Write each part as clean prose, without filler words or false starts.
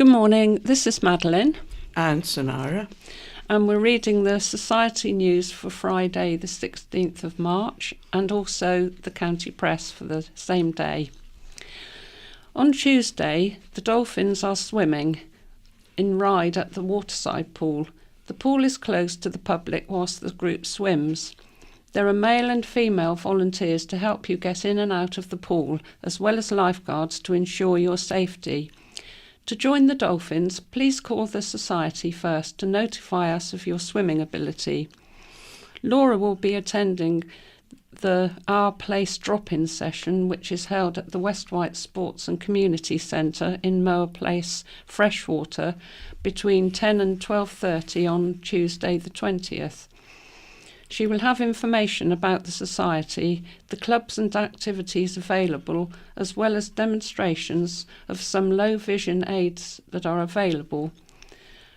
Good morning, this is Madeline. And Sonara. And we're reading the Society News for Friday the 16th of March and also the County Press for the same day. On Tuesday, the dolphins are swimming in Ryde at the waterside pool. The pool is closed to the public whilst the group swims. There are male and female volunteers to help you get in and out of the pool, as well as lifeguards to ensure your safety. To join the dolphins, please call the Society first to notify us of your swimming ability. Laura will be attending the Our Place drop-in session, which is held at the West Wight Sports and Community Centre in Mower Place, Freshwater, between 10 and 12:30 on Tuesday the 20th. She will have information about the Society, the clubs and activities available, as well as demonstrations of some low vision aids that are available.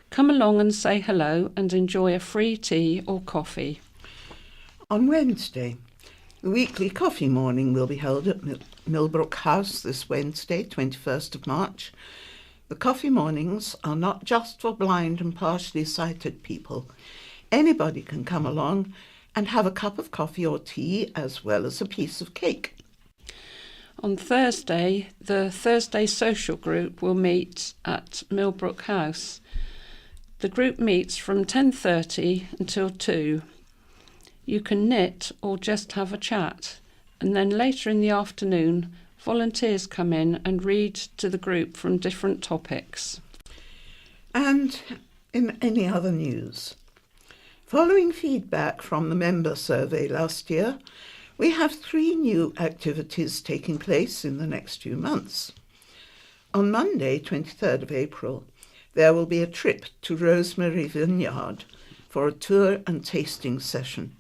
Come along and say hello and enjoy a free tea or coffee. On Wednesday, the weekly coffee morning will be held at Millbrook House this Wednesday, 21st of March. The coffee mornings are not just for blind and partially sighted people. Anybody can come along and have a cup of coffee or tea as well as a piece of cake. On Thursday, the Thursday social group will meet at Millbrook House. The group meets from 10:30 until 2. You can knit or just have a chat, and then later in the afternoon, volunteers come in and read to the group from different topics. And in any other news, following feedback from the member survey last year, we have 3 new activities taking place in the next few months. On Monday, 23rd of April, there will be a trip to Rosemary Vineyard for a tour and tasting session.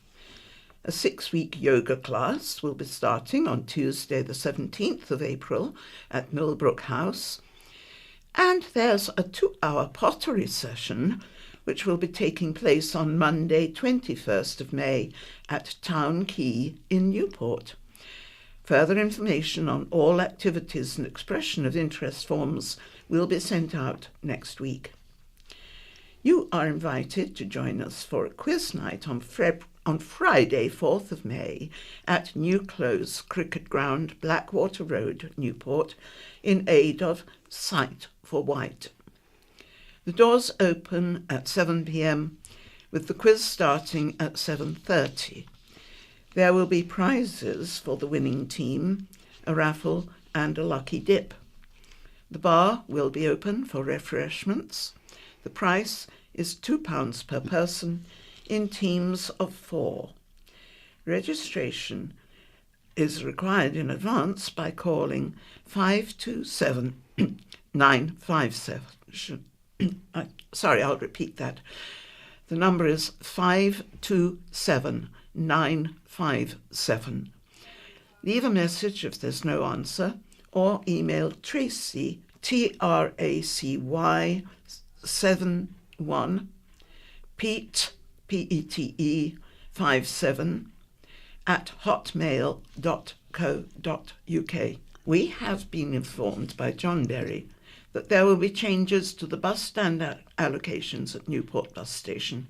A 6-week yoga class will be starting on Tuesday the 17th of April at Millbrook House. And there's a 2-hour pottery session which will be taking place on Monday 21st of May at Town Quay in Newport. Further information on all activities and expression of interest forms will be sent out next week. You are invited to join us for a quiz night on Friday 4th of May at New Close Cricket Ground, Blackwater Road, Newport, in aid of Sight for Wight. The doors open at 7 p.m, with the quiz starting at 7:30. There will be prizes for the winning team, a raffle and a lucky dip. The bar will be open for refreshments. The price is £2 per person in teams of 4. Registration is required in advance by calling 527 957. I'll repeat that. The number is 527 957. Leave a message if there's no answer, or email Tracy, TRACY 71, Pete, PETE 57 at hotmail.co.uk. We have been informed by John Berry that there will be changes to the bus stand allocations at Newport Bus Station.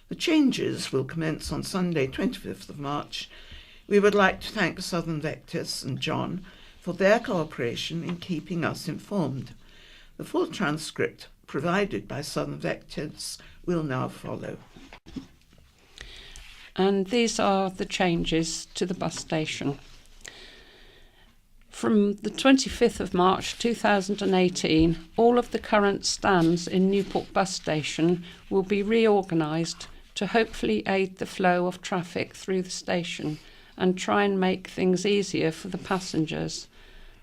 The changes will commence on Sunday 25th of March. We would like to thank Southern Vectis and John for their cooperation in keeping us informed. The full transcript provided by Southern Vectis will now follow. And these are the changes to the bus station. From the 25th of March 2018, all of the current stands in Newport Bus Station will be reorganised to hopefully aid the flow of traffic through the station and try and make things easier for the passengers.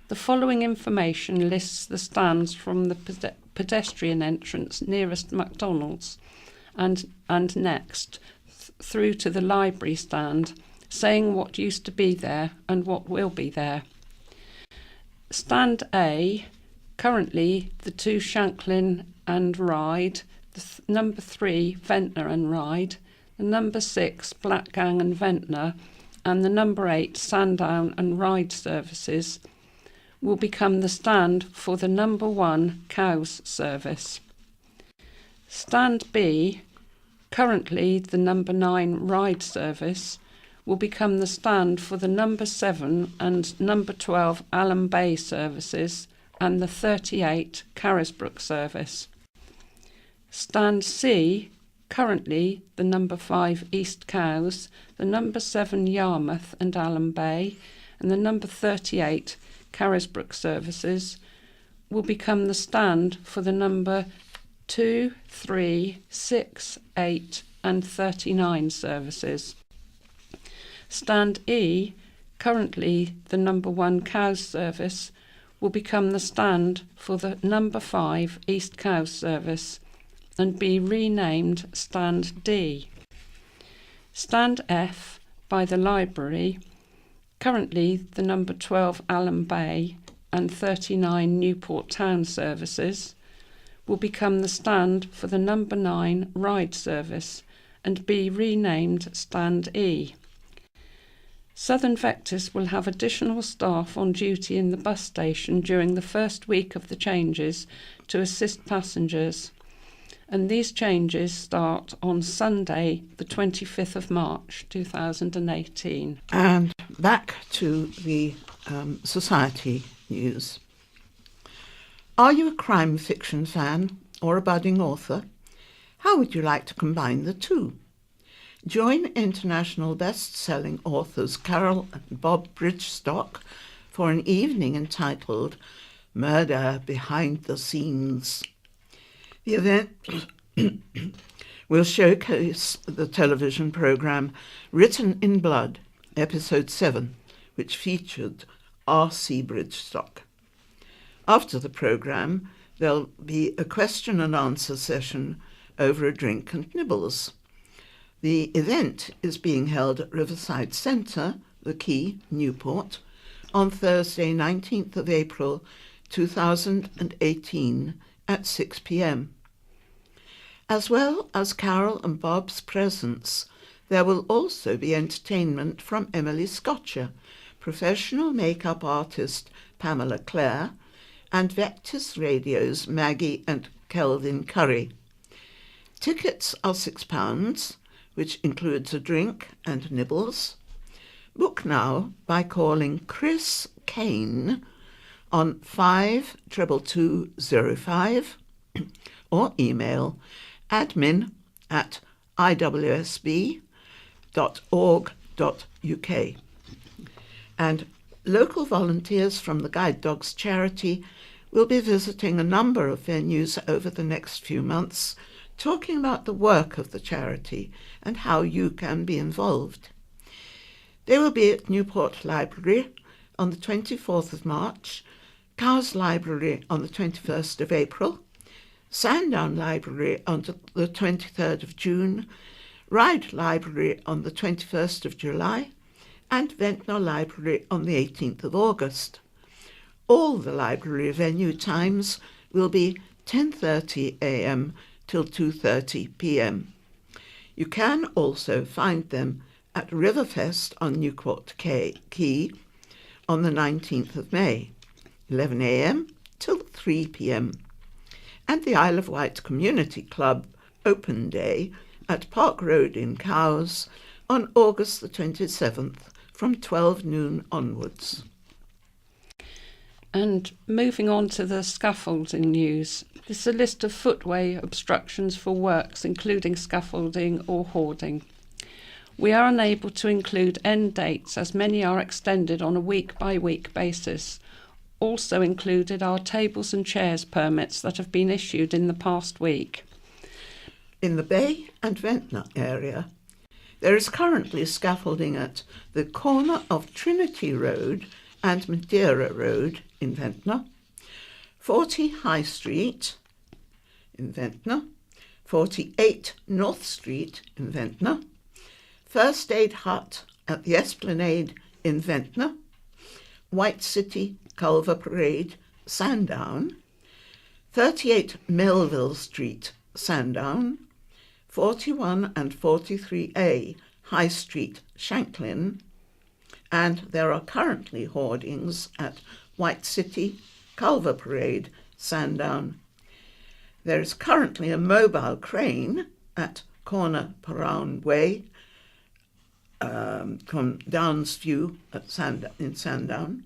The following information lists the stands from the pedestrian entrance nearest McDonald's and next through to the library stand, saying what used to be there and what will be there. Stand A, currently the 2 Shanklin and Ryde, the number 3 Ventnor and Ryde, the number 6 Blackgang and Ventnor, and the number 8 Sandown and Ryde services will become the stand for the number 1 cows service. Stand B, currently the number 9 ride service, will become the stand for the number 7 and number 12 Allen Bay services and the 38 Carisbrooke service. Stand C, currently the number 5 East Cowes, the number 7 Yarmouth and Allen Bay, and the number 38 Carisbrooke services, will become the stand for the number 2, 3, 6, 8 and 39 services. Stand E, currently the number 1 Cowes service, will become the stand for the number 5 East Cowes service and be renamed Stand D. Stand F, by the library, currently the number 12 Allen Bay and 39 Newport Town services, will become the stand for the number 9 ride service and be renamed Stand E. Southern Vectis will have additional staff on duty in the bus station during the first week of the changes to assist passengers, and these changes start on Sunday the 25th of March 2018. And back to the society news. Are you a crime fiction fan or a budding author? How would you like to combine the two? Join international best-selling authors Carol and Bob Bridgestock for an evening entitled Murder Behind the Scenes. The event will showcase the television programme Written in Blood, Episode 7, which featured R.C. Bridgestock. After the programme, there'll be a question and answer session over a drink and nibbles. The event is being held at Riverside Centre, The Quay, Newport, on Thursday 19th of April 2018 at 6 p.m. As well as Carol and Bob's presence, there will also be entertainment from Emily Scotcher, professional makeup artist Pamela Clare, and Vectis Radio's Maggie and Kelvin Curry. Tickets are £6, which includes a drink and nibbles. Book now by calling Chris Kane on 52205 or email admin@iwsb.org.uk. And local volunteers from the Guide Dogs charity will be visiting a number of venues over the next few months, talking about the work of the charity and how you can be involved. They will be at Newport Library on the 24th of March, Cowes Library on the 21st of April, Sandown Library on the 23rd of June, Ryde Library on the 21st of July, and Ventnor Library on the 18th of August. All the library venue times will be 10:30 a.m. till 2:30 p.m. You can also find them at Riverfest on Newport Quay on the 19th of May, 11 a.m. till 3 p.m. and the Isle of Wight Community Club Open Day at Park Road in Cowes on August the 27th from 12 noon onwards. And moving on to the scaffolding news. This is a list of footway obstructions for works, including scaffolding or hoarding. We are unable to include end dates as many are extended on a week-by-week basis. Also included are tables and chairs permits that have been issued in the past week. In the Bay and Ventnor area, there is currently scaffolding at the corner of Trinity Road and Madeira Road in Ventnor, 40 High Street in Ventnor, 48 North Street in Ventnor, First Aid Hut at the Esplanade in Ventnor, White City Culver Parade, Sandown, 38 Melville Street, Sandown, 41 and 43A High Street, Shanklin, and there are currently hoardings at White City, Culver Parade, Sandown. There is currently a mobile crane at Corner Parown Way, Downs View in Sandown,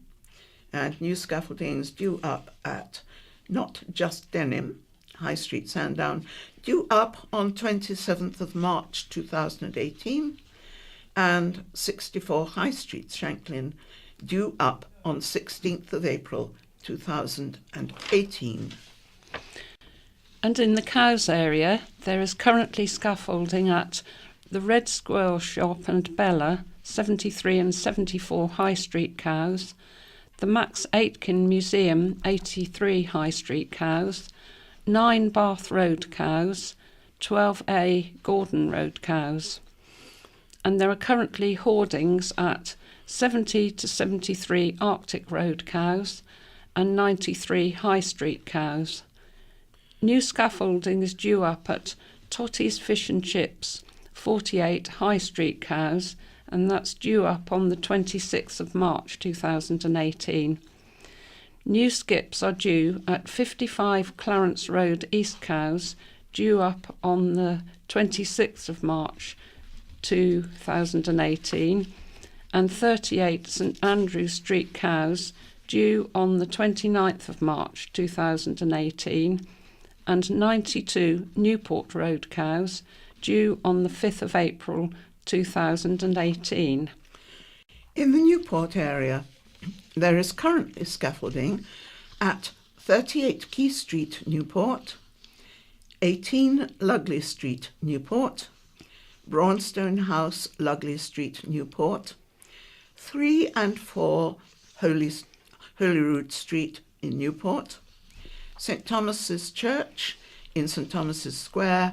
and new scaffolding is due up at Not Just Denim, High Street, Sandown, due up on 27th of March 2018, and 64 High Street, Shanklin, due up on 16th of April 2018. And in the Cows area, there is currently scaffolding at the Red Squirrel Shop and Bella, 73 and 74 High Street Cows, the Max Aitken Museum, 83 High Street Cows, 9 Bath Road Cows, 12A Gordon Road Cows. And there are currently hoardings at 70 to 73 Arctic Road Cows and 93 High Street Cows. New scaffolding is due up at Totty's Fish and Chips, 48 High Street Cows, and that's due up on the 26th of March 2018. New skips are due at 55 Clarence Road East Cows, due up on the 26th of March 2018, and 38 St Andrew Street Cows, due on the 29th of March 2018, and 92 Newport Road Cows, due on the 5th of April 2018. In the Newport area, there is currently scaffolding at 38 Key Street, Newport, 18 Lugley Street, Newport, Braunstone House, Lugley Street, Newport, 3 and 4 Holyrood Street in Newport, St Thomas's Church in St Thomas's Square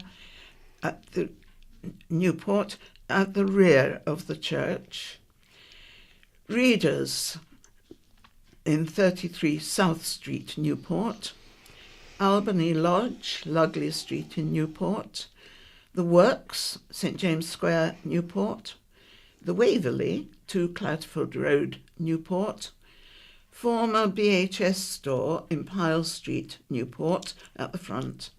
at the Newport, at the rear of the church, Readers in 33 South Street, Newport, Albany Lodge, Lugley Street in Newport, The Works, St James Square, Newport, The Waverley, 2 Clatford Road, Newport, former BHS store in Pyle Street, Newport, at the front,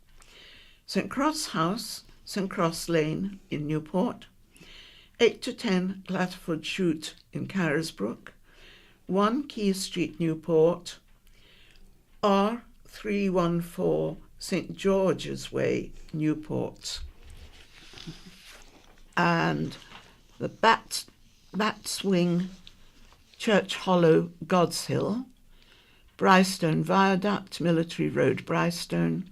St Cross House, St Cross Lane in Newport, 8 to 10 Clatford Chute in Carisbrooke, 1 Key Street, Newport, R314 St George's Way, Newport, and the Batswing, Church Hollow, God's Hill, Brystone Viaduct, Military Road, Brystone,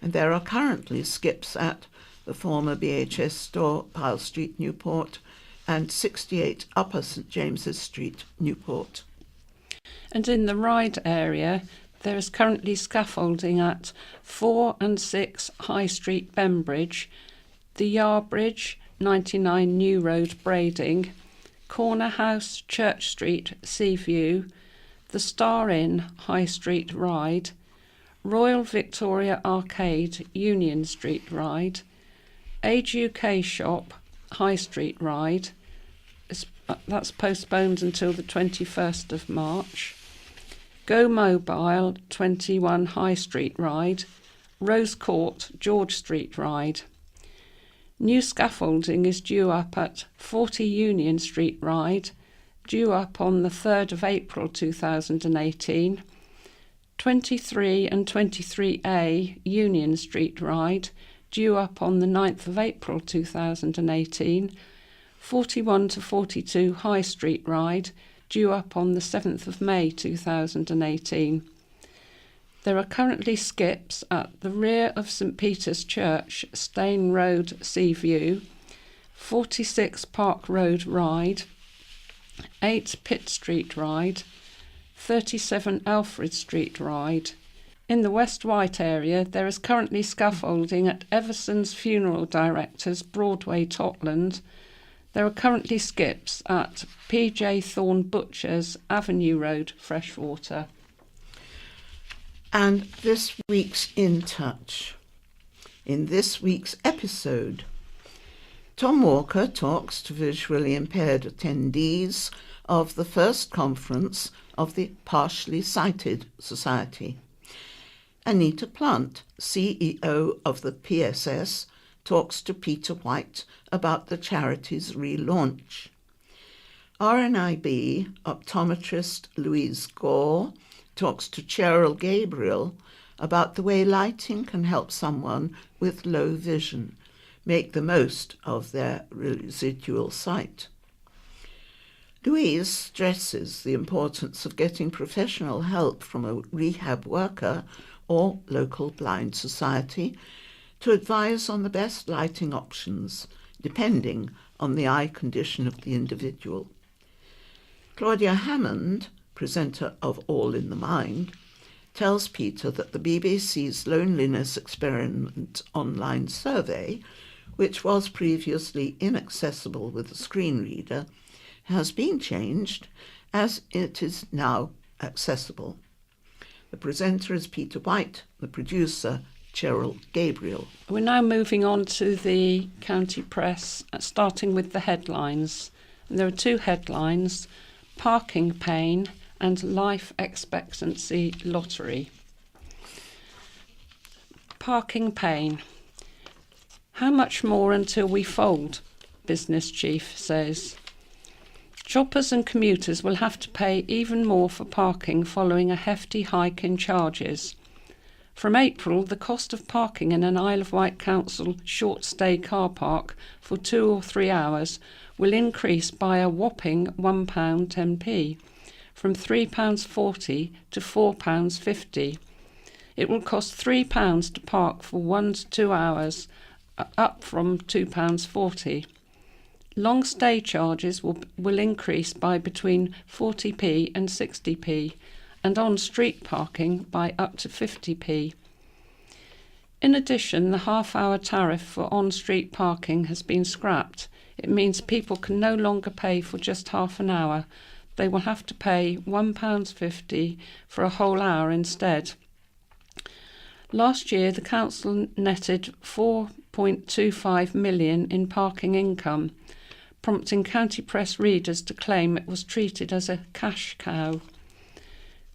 and there are currently skips at the former BHS store, Pyle Street, Newport, and 68 Upper St James's Street, Newport. And in the Ryde area, there is currently scaffolding at 4 and 6 High Street, Bembridge, the Yarbridge, 99 New Road, Brading, Corner House, Church Street, Seaview, the Star Inn, High Street, Ryde, Royal Victoria Arcade, Union Street, Ryde, Age UK Shop, High Street, Ryde. That's postponed until the 21st of March. Go Mobile, 21 High Street, Ryde. Rose Court, George Street, Ryde. New scaffolding is due up at 40 Union Street, Ryde, due up on the 3rd of April 2018. 23 and 23A Union Street, Ryde, due up on the 9th of April 2018, 41 to 42 High Street, Ryde, due up on the 7th of May 2018. There are currently skips at the rear of St Peter's Church, Stane Road, Seaview, 46 Park Road, Ryde, 8 Pitt Street, Ryde, 37 Alfred Street, Ryde. In the West Wight area, there is currently scaffolding at Everson's Funeral Directors, Broadway, Totland. There are currently skips at PJ Thorne Butchers, Avenue Road, Freshwater. And this week's In Touch. In this week's episode, Tom Walker talks to visually impaired attendees of the first conference of the Partially Sighted Society. Anita Plant, CEO of the PSS, talks to Peter White about the charity's relaunch. RNIB optometrist Louise Gore talks to Cheryl Gabriel about the way lighting can help someone with low vision make the most of their residual sight. Louise stresses the importance of getting professional help from a rehab worker or local blind society to advise on the best lighting options, depending on the eye condition of the individual. Claudia Hammond, presenter of All in the Mind, tells Peter that the BBC's Loneliness Experiment online survey, which was previously inaccessible with a screen reader, has been changed as it is now accessible. The presenter is Peter White, the producer Cheryl Gabriel. We're now moving on to the county press, starting with the headlines. And there are two headlines: parking pain and life expectancy lottery. Parking pain. How much more until we fold? Business chief says. Shoppers and commuters will have to pay even more for parking following a hefty hike in charges. From April, the cost of parking in an Isle of Wight Council short-stay car park for 2 or 3 hours will increase by a whopping £1.10p, from £3.40 to £4.50. It will cost £3 to park for 1 to 2 hours, up from £2.40. Long stay charges will increase by between 40p and 60p, and on-street parking by up to 50p. In addition, the half-hour tariff for on-street parking has been scrapped. It means people can no longer pay for just half an hour. They will have to pay £1.50 for a whole hour instead. Last year, the council netted £4.25 million in parking income, prompting county press readers to claim it was treated as a cash cow.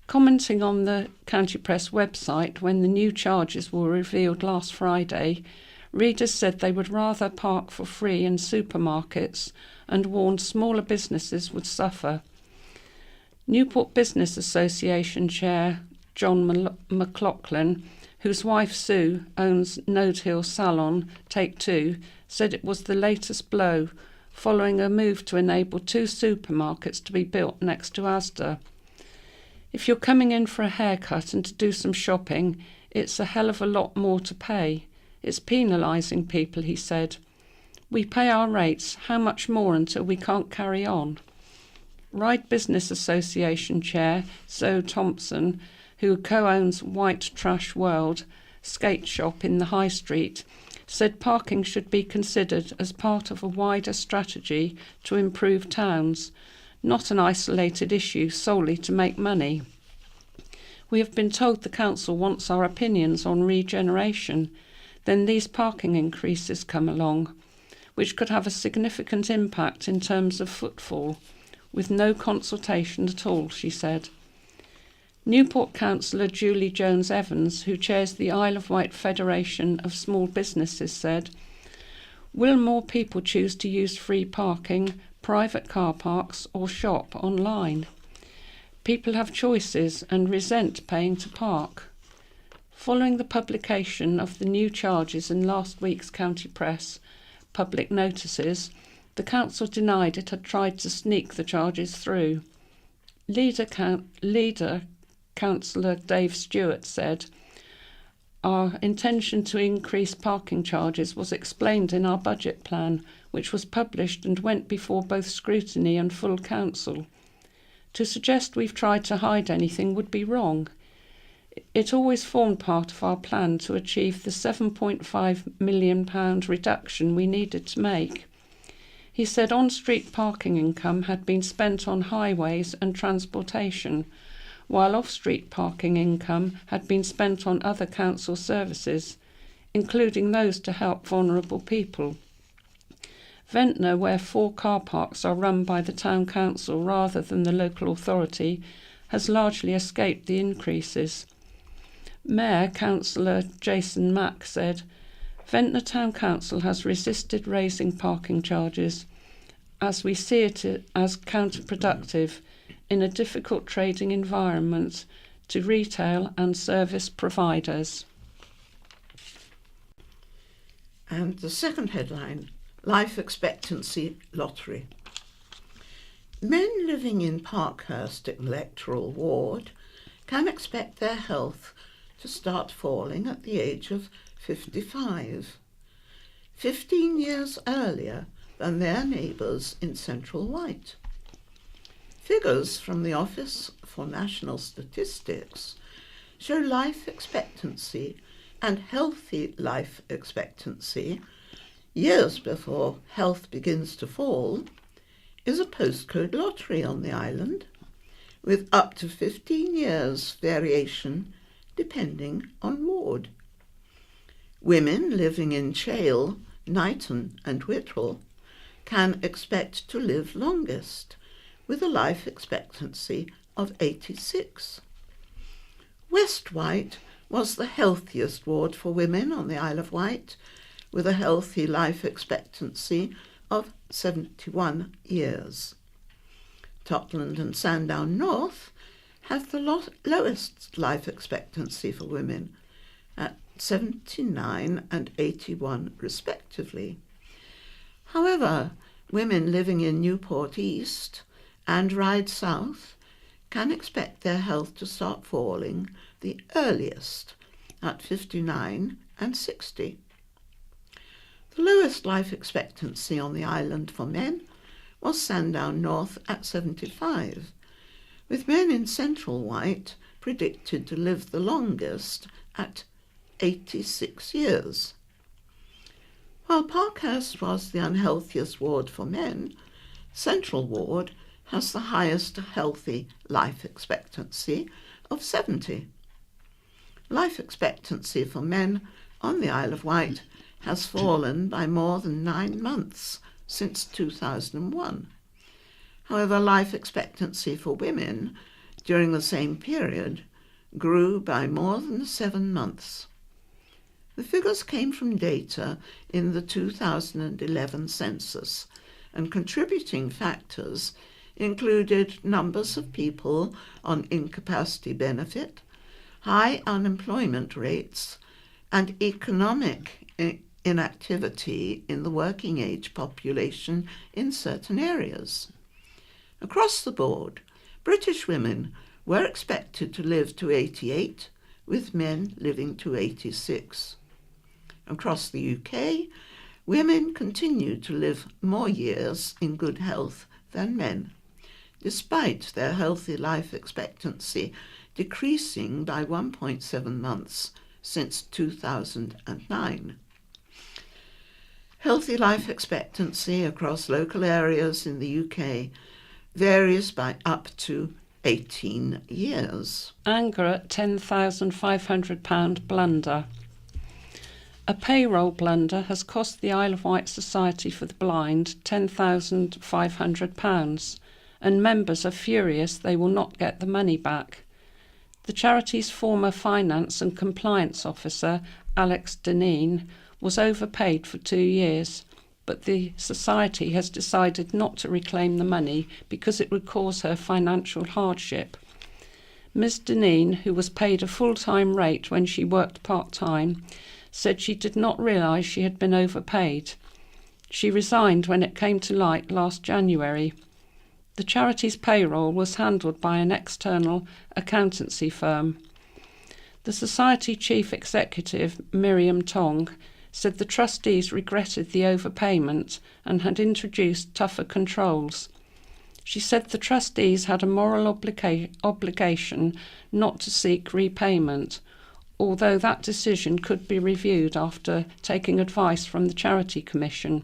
Commenting on the county press website when the new charges were revealed last Friday, readers said they would rather park for free in supermarkets and warned smaller businesses would suffer. Newport Business Association Chair John McLaughlin, whose wife Sue owns Node Hill Salon Take Two, said it was the latest blow, following a move to enable 2 supermarkets to be built next to Asda. If you're coming in for a haircut and to do some shopping, it's a hell of a lot more to pay. It's penalising people, he said. We pay our rates, how much more until we can't carry on? Ride Business Association Chair Zoe Thompson, who co-owns White Trash World, skate shop in the High Street, said parking should be considered as part of a wider strategy to improve towns, not an isolated issue solely to make money. We have been told the council wants our opinions on regeneration. Then these parking increases come along, which could have a significant impact in terms of footfall, with no consultation at all, she said. Newport councillor Julie Jones-Evans, who chairs the Isle of Wight Federation of Small Businesses, said, "Will more people choose to use free parking, private car parks or shop online? People have choices and resent paying to park." Following the publication of the new charges in last week's county press public notices, the council denied it had tried to sneak the charges through. Leader Councillor Dave Stewart said, "Our intention to increase parking charges was explained in our budget plan, which was published and went before both scrutiny and full council. To suggest we've tried to hide anything would be wrong. It always formed part of our plan to achieve the £7.5 million reduction we needed to make." He said on-street parking income had been spent on highways and transportation, while off-street parking income had been spent on other council services, including those to help vulnerable people. Ventnor, where 4 car parks are run by the town council rather than the local authority, has largely escaped the increases. Mayor Councillor Jason Mack said, Ventnor Town Council has resisted raising parking charges as we see it as counterproductive in a difficult trading environment to retail and service providers. And the second headline, life expectancy lottery. Men living in Parkhurst electoral ward can expect their health to start falling at the age of 55, 15 years earlier than their neighbours in Central Wight. Figures from the Office for National Statistics show life expectancy and healthy life expectancy, years before health begins to fall, is a postcode lottery on the island, with up to 15 years variation depending on ward. Women living in Chale, Knighton and Whittle can expect to live longest, with a life expectancy of 86. West Wight was the healthiest ward for women on the Isle of Wight, with a healthy life expectancy of 71 years. Totland and Sandown North have the lowest life expectancy for women, at 79 and 81 respectively. However, women living in Newport East and Ryde South can expect their health to start falling the earliest, at 59 and 60. The lowest life expectancy on the island for men was Sandown North at 75, with men in Central Wight predicted to live the longest at 86 years. While Parkhurst was the unhealthiest ward for men, Central Ward has the highest healthy life expectancy of 70. Life expectancy for men on the Isle of Wight has fallen by more than 9 months since 2001. However, life expectancy for women during the same period grew by more than 7 months. The figures came from data in the 2011 census, and contributing factors included numbers of people on incapacity benefit, high unemployment rates, and economic inactivity in the working age population in certain areas. Across the board, British women were expected to live to 88, with men living to 86. Across the UK, women continued to live more years in good health than men, despite their healthy life expectancy decreasing by 1.7 months since 2009. Healthy life expectancy across local areas in the UK varies by up to 18 years. Anger at £10,500 blunder. A payroll blunder has cost the Isle of Wight Society for the Blind £10,500, and members are furious they will not get the money back. The charity's former finance and compliance officer, Alex Deneen, was overpaid for 2 years, but the society has decided not to reclaim the money because it would cause her financial hardship. Ms. Deneen, who was paid a full-time rate when she worked part-time, said she did not realise she had been overpaid. She resigned when it came to light last January. The charity's payroll was handled by an external accountancy firm. The Society Chief Executive, Miriam Tong, said the trustees regretted the overpayment and had introduced tougher controls. She said the trustees had a moral obligation not to seek repayment, although that decision could be reviewed after taking advice from the Charity Commission.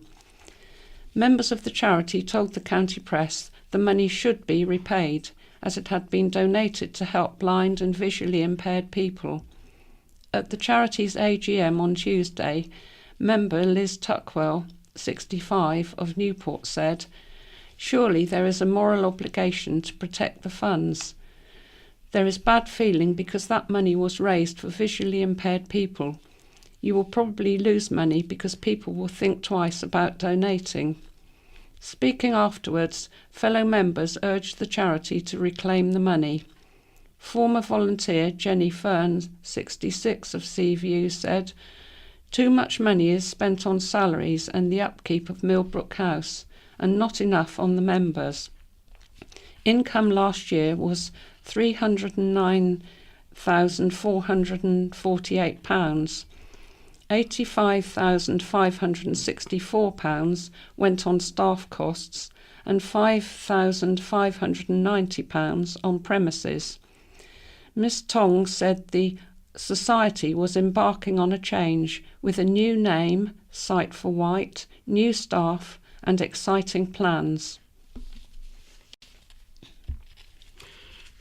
Members of the charity told the county press the money should be repaid, as it had been donated to help blind and visually impaired people. At the charity's AGM on Tuesday, member Liz Tuckwell 65 of Newport said, "Surely there is a moral obligation to protect the funds. There is bad feeling because that money was raised for visually impaired people. You will probably lose money because people will think twice about donating." Speaking afterwards, fellow members urged the charity to reclaim the money. Former volunteer Jenny Fern, 66 of Seaview, said, "Too much money is spent on salaries and the upkeep of Millbrook House, and not enough on the members. Income last year was £309,448. £85,564 went on staff costs and £5,590 on premises. Miss Tong said the Society was embarking on a change with a new name, Site for Wight, new staff and exciting plans.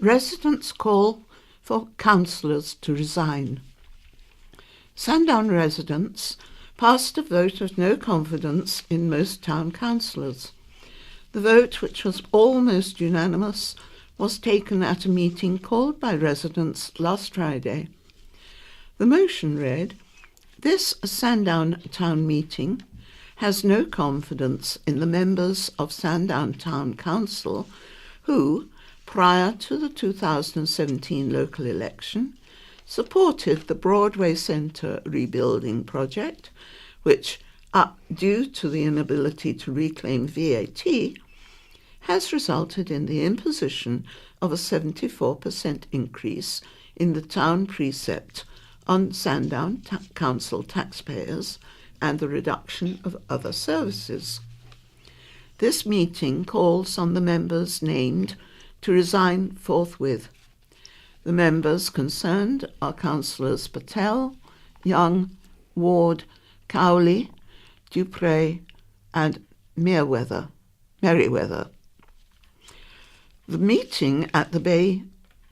Residents call for councillors to resign. Sandown residents passed a vote of no confidence in most town councillors. The vote, which was almost unanimous, was taken at a meeting called by residents last Friday. The motion read, "This Sandown Town meeting has no confidence in the members of Sandown Town Council who, prior to the 2017 local election, supported the Broadway Centre rebuilding project, which, due to the inability to reclaim VAT, has resulted in the imposition of a 74% increase in the town precept on Sandown Council taxpayers and the reduction of other services. This meeting calls on the members named to resign forthwith. The members concerned are Councillors Patel, Young, Ward, Cowley, Dupre and Merriweather. The meeting at the Bay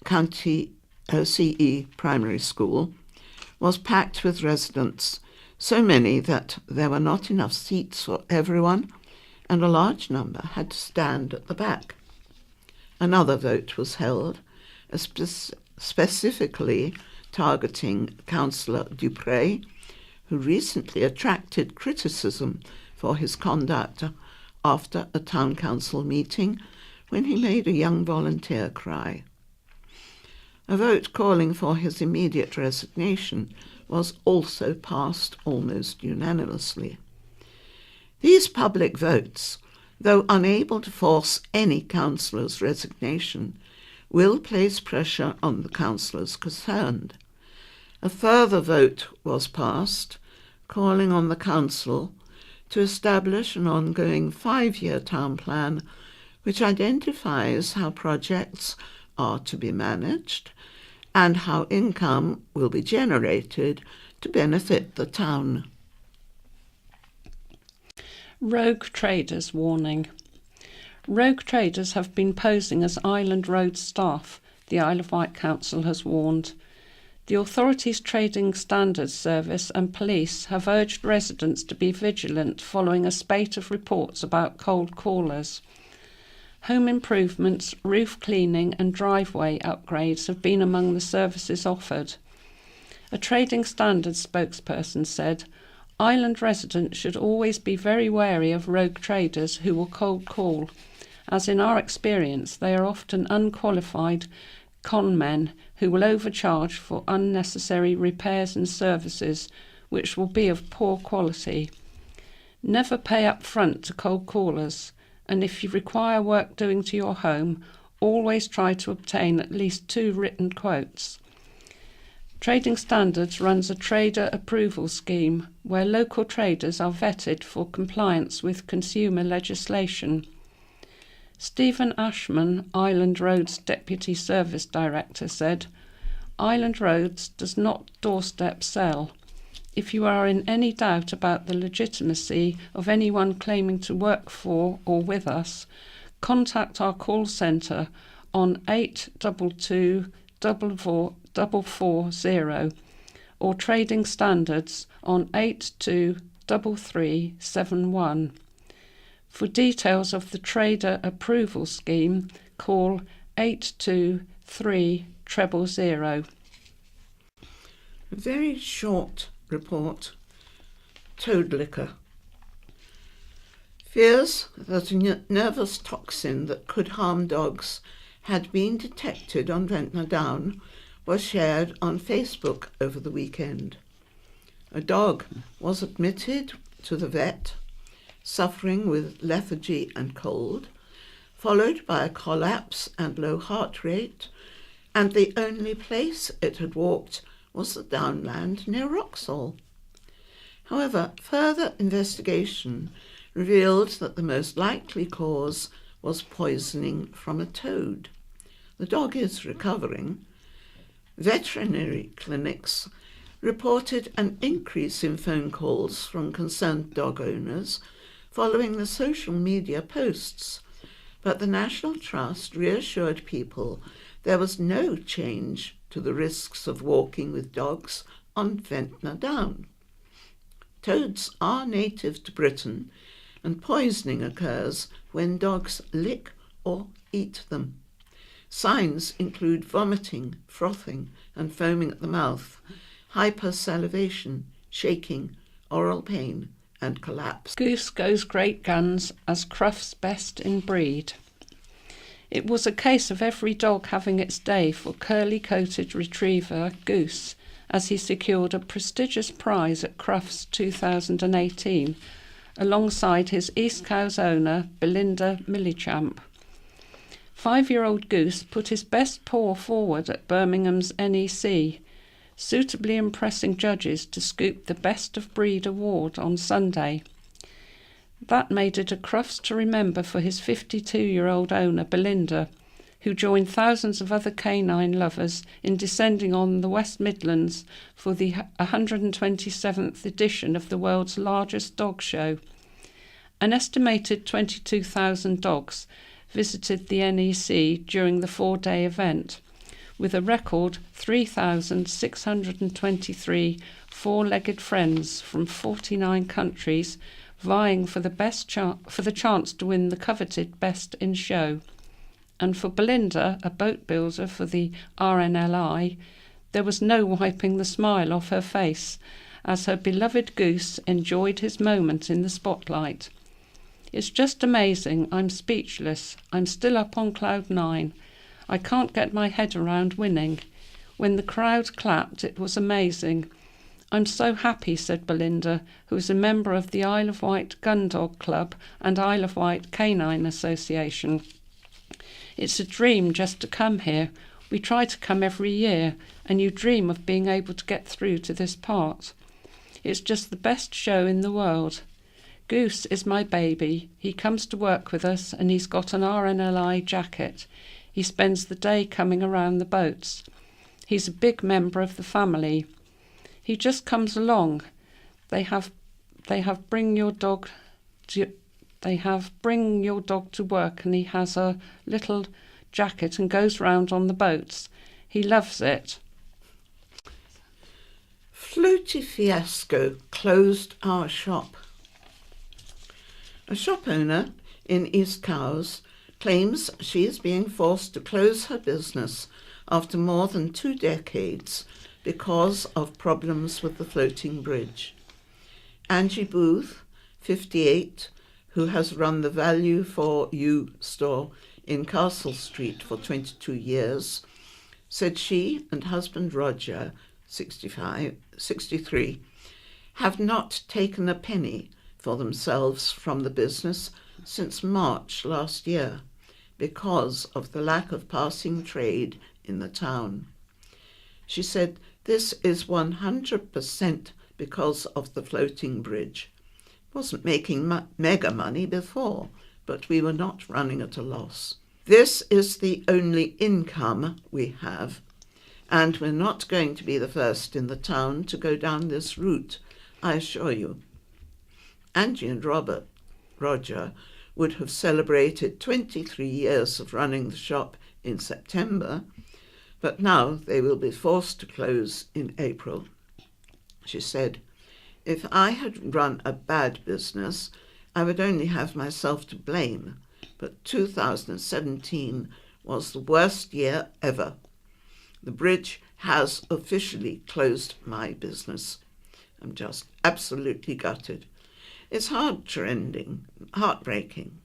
County CE Primary School was packed with residents, so many that there were not enough seats for everyone, and a large number had to stand at the back. Another vote was held, specifically targeting Councillor Dupre, who recently attracted criticism for his conduct after a town council meeting when he made a young volunteer cry. A vote calling for his immediate resignation was also passed almost unanimously. These public votes, though unable to force any councillor's resignation, will place pressure on the councillors concerned. A further vote was passed, calling on the council to establish an ongoing 5-year town plan which identifies how projects are to be managed and how income will be generated to benefit the town. Rogue traders warning. Rogue traders have been posing as Island Road staff, the Isle of Wight Council has warned. The authorities' Trading Standards Service and police have urged residents to be vigilant following a spate of reports about cold callers. Home improvements, roof cleaning and driveway upgrades have been among the services offered. A Trading Standards spokesperson said, "Island residents should always be very wary of rogue traders who will cold call, as in our experience they are often unqualified con men who will overcharge for unnecessary repairs and services which will be of poor quality. Never pay up front to cold callers, and if you require work doing to your home, always try to obtain at least 2 written quotes." Trading Standards runs a trader approval scheme where local traders are vetted for compliance with consumer legislation. Stephen Ashman, Island Roads Deputy Service Director, said, "Island Roads does not doorstep sell. If you are in any doubt about the legitimacy of anyone claiming to work for or with us, contact our call centre on 822 440 or Trading Standards on 82 3371. For details of the trader approval scheme, call 823 000. A very short report. Toad liquor. Fears that a nervous toxin that could harm dogs had been detected on Ventnor Down were shared on Facebook over the weekend. A dog was admitted to the vet, suffering with lethargy and cold, followed by a collapse and low heart rate, and the only place it had walked was the downland near Wroxall. However, further investigation revealed that the most likely cause was poisoning from a toad. The dog is recovering. Veterinary clinics reported an increase in phone calls from concerned dog owners following the social media posts, but the National Trust reassured people there was no change to the risks of walking with dogs on Ventnor Down. Toads are native to Britain, and poisoning occurs when dogs lick or eat them. Signs include vomiting, frothing and foaming at the mouth, hypersalivation, shaking, oral pain and collapse. Goose goes great guns as Cruff's best in breed. It was a case of every dog having its day for curly-coated retriever Goose, as he secured a prestigious prize at Cruff's 2018, alongside his East Cowes owner, Belinda Millichamp. 5-year-old Goose put his best paw forward at Birmingham's NEC, suitably impressing judges to scoop the Best of Breed award on Sunday. That made it a Crufts to remember for his 52-year-old owner, Belinda, who joined thousands of other canine lovers in descending on the West Midlands for the 127th edition of the world's largest dog show. An estimated 22,000 dogs visited the NEC during the 4-day event, with a record 3,623 four-legged friends from 49 countries vying for the chance to win the coveted Best in Show. And for Belinda, a boat builder for the RNLI, there was no wiping the smile off her face as her beloved Goose enjoyed his moment in the spotlight. It's just amazing. I'm speechless. I'm still up on cloud 9. I can't get my head around winning. When the crowd clapped, it was amazing. I'm so happy, said Belinda, who is a member of the Isle of Wight Gun Dog Club and Isle of Wight Canine Association. It's a dream just to come here. We try to come every year, and you dream of being able to get through to this part. It's just the best show in the world. Goose is my baby. He comes to work with us, and he's got an RNLI jacket. He spends the day coming around the boats. He's a big member of the family. He just comes along. They have bring your dog to work, and he has a little jacket and goes round on the boats. He loves it. Floaty fiasco closed our shop. A shop owner in East Cowes claims she is being forced to close her business after more than 2 decades because of problems with the floating bridge. Angie Booth, 58, who has run the Value for You store in Castle Street for 22 years, said she and husband Roger, 63, have not taken a penny for themselves from the business since March last year because of the lack of passing trade in the town. She said this is 100% because of the floating bridge. Wasn't making mega money before, but we were not running at a loss. This is the only income we have, and we're not going to be the first in the town to go down this route, I assure you. Angie and Roger would have celebrated 23 years of running the shop in September, but now they will be forced to close in April. She said, If I had run a bad business, I would only have myself to blame, but 2017 was the worst year ever. The bridge has officially closed my business. I'm just absolutely gutted. It's heartrending, heartbreaking.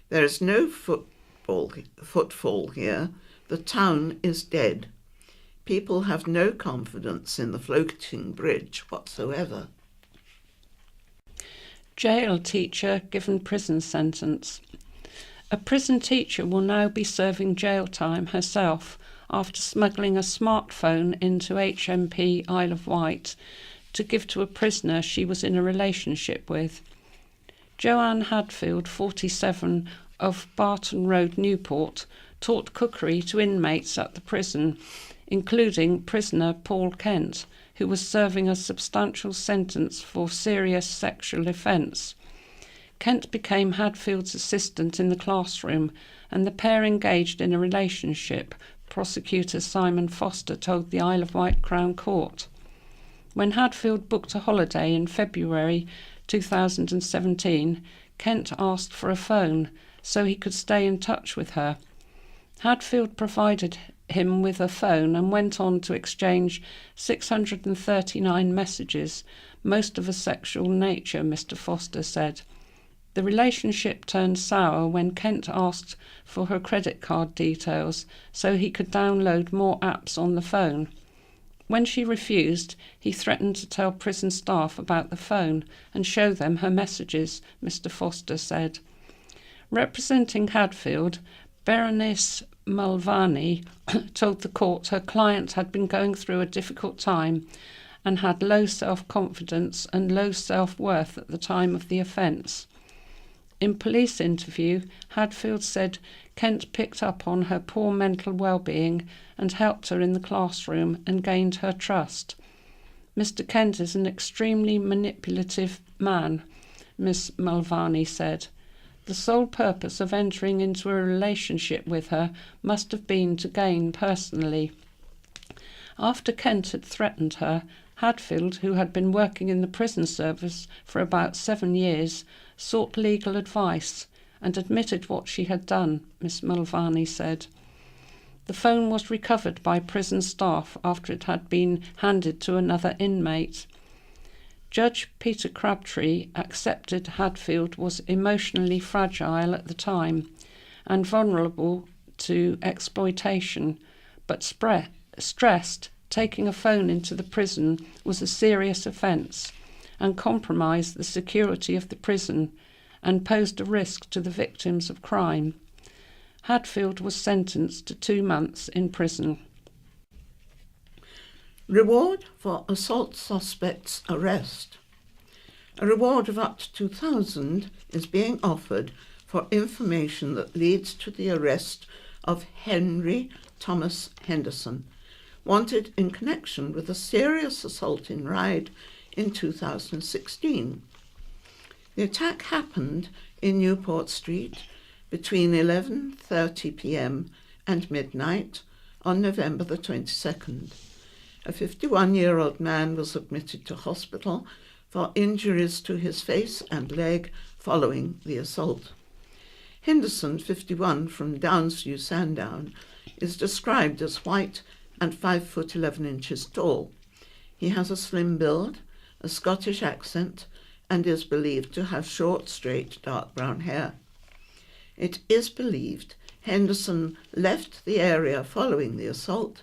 There is no footfall here. The town is dead. People have no confidence in the floating bridge whatsoever. Jail teacher given prison sentence. A prison teacher will now be serving jail time herself after smuggling a smartphone into HMP Isle of Wight to give to a prisoner she was in a relationship with. Joanne Hadfield, 47, of Barton Road, Newport, taught cookery to inmates at the prison, including prisoner Paul Kent, who was serving a substantial sentence for serious sexual offence. Kent became Hadfield's assistant in the classroom, and the pair engaged in a relationship, prosecutor Simon Foster told the Isle of Wight Crown Court. When Hadfield booked a holiday in February 2017, Kent asked for a phone so he could stay in touch with her. Hadfield provided him with a phone and went on to exchange 639 messages, most of a sexual nature, Mr. Foster said. The relationship turned sour when Kent asked for her credit card details so he could download more apps on the phone. When she refused, he threatened to tell prison staff about the phone and show them her messages, Mr. Foster said. Representing Hadfield, Berenice Mulvaney told the court her client had been going through a difficult time and had low self-confidence and low self-worth at the time of the offence. In police interview, Hadfield said Kent picked up on her poor mental well-being and helped her in the classroom and gained her trust. Mr. Kent is an extremely manipulative man, Miss Mulvaney said. The sole purpose of entering into a relationship with her must have been to gain personally. After Kent had threatened her, Hadfield, who had been working in the prison service for about 7 years, sought legal advice and admitted what she had done, Miss Mulvaney said. The phone was recovered by prison staff after it had been handed to another inmate. Judge Peter Crabtree accepted Hadfield was emotionally fragile at the time and vulnerable to exploitation, but stressed taking a phone into the prison was a serious offence and compromised the security of the prison and posed a risk to the victims of crime. Hadfield was sentenced to 2 months in prison. Reward for assault suspect's arrest. A reward of up to 2,000 is being offered for information that leads to the arrest of Henry Thomas Henderson, wanted in connection with a serious assault in Ryde in 2016. The attack happened in Newport Street between 11:30 p.m. and midnight on November the 22nd. A 51-year-old man was admitted to hospital for injuries to his face and leg following the assault. Henderson, 51, from Downsview, Sandown, is described as white and 5 foot 11 inches tall. He has a slim build, a Scottish accent, and is believed to have short, straight, dark brown hair. It is believed Henderson left the area following the assault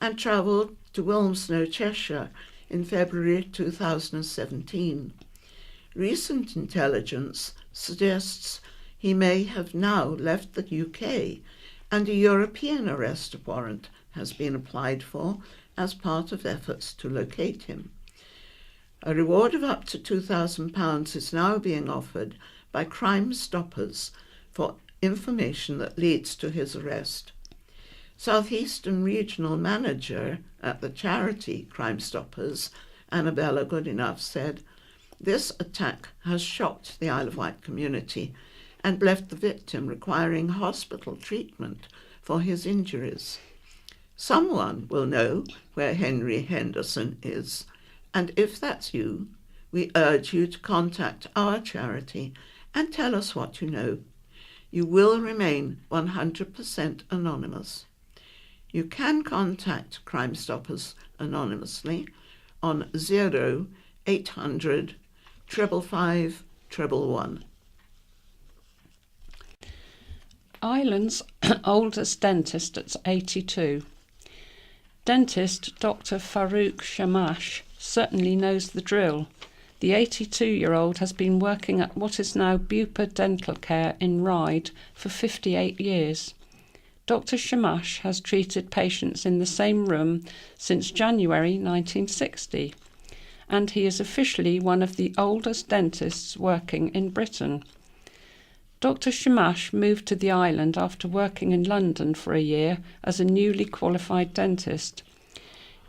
and travelled to Wilmslow, Cheshire in February 2017. Recent intelligence suggests he may have now left the UK and a European arrest warrant has been applied for as part of efforts to locate him. A reward of up to £2,000 is now being offered by Crime Stoppers for information that leads to his arrest. South Eastern Regional Manager at the charity Crime Stoppers, Annabella Goodenough, said, "This attack has shocked the Isle of Wight community and left the victim requiring hospital treatment for his injuries. Someone will know where Henry Henderson is, and if that's you, we urge you to contact our charity and tell us what you know. You will remain 100% anonymous. You can contact Crime Stoppers anonymously on 0800 555 111. Ireland's oldest dentist at 82. Dentist Dr. Farouk Shamash certainly knows the drill. The 82-year-old has been working at what is now Bupa Dental Care in Ryde for 58 years. Dr. Shamash has treated patients in the same room since January 1960, and he is officially one of the oldest dentists working in Britain. Dr. Shamash moved to the island after working in London for a year as a newly qualified dentist.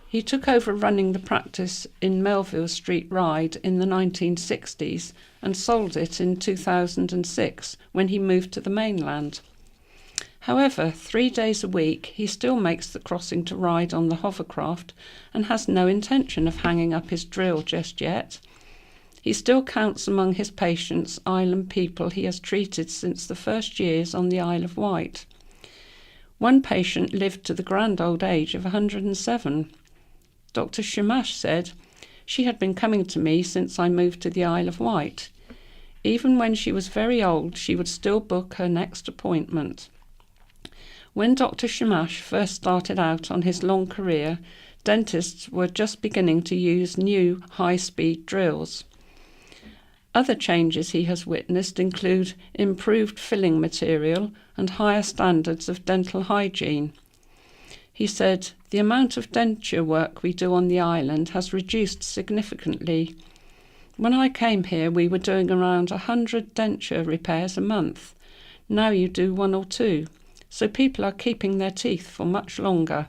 He took over running the practice in Melville Street, Ryde in the 1960s and sold it in 2006 when he moved to the mainland. However, 3 days a week he still makes the crossing to Ryde on the hovercraft and has no intention of hanging up his drill just yet. He still counts among his patients island people he has treated since the first years on the Isle of Wight. One patient lived to the grand old age of 107. Dr. Shamash said, "She had been coming to me since I moved to the Isle of Wight. Even when she was very old, she would still book her next appointment." When Dr. Shamash first started out on his long career, dentists were just beginning to use new high-speed drills. Other changes he has witnessed include improved filling material and higher standards of dental hygiene. He said, "The amount of denture work we do on the island has reduced significantly. When I came here, we were doing around 100 denture repairs a month. Now you do 1 or 2, so people are keeping their teeth for much longer."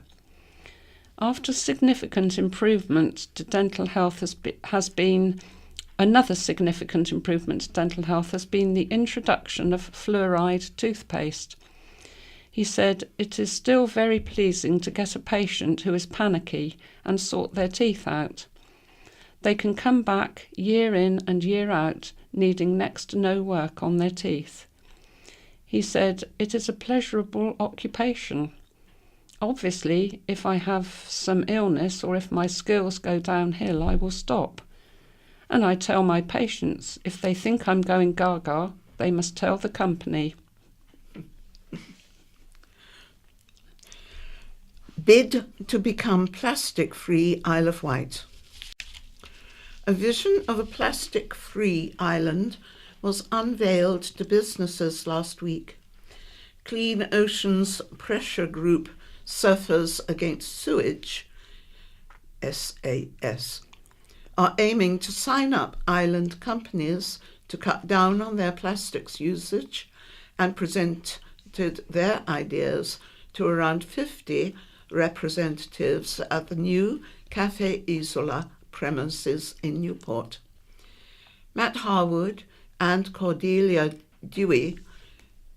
After significant improvement to dental health has been Another significant improvement to dental health has been the introduction of fluoride toothpaste. He said, "It is still very pleasing to get a patient who is panicky and sort their teeth out. They can come back year in and year out needing next to no work on their teeth." He said, "It is a pleasurable occupation. Obviously, if I have some illness or if my skills go downhill, I will stop. And I tell my patients, if they think I'm going gaga, they must tell the company." Bid to become plastic-free Isle of Wight. A vision of a plastic-free island was unveiled to businesses last week. Clean Oceans Pressure Group Surfers Against Sewage, SAS, are aiming to sign up island companies to cut down on their plastics usage and presented their ideas to around 50 representatives at the new Cafe Isola premises in Newport. Matt Harwood and Cordelia Dewey,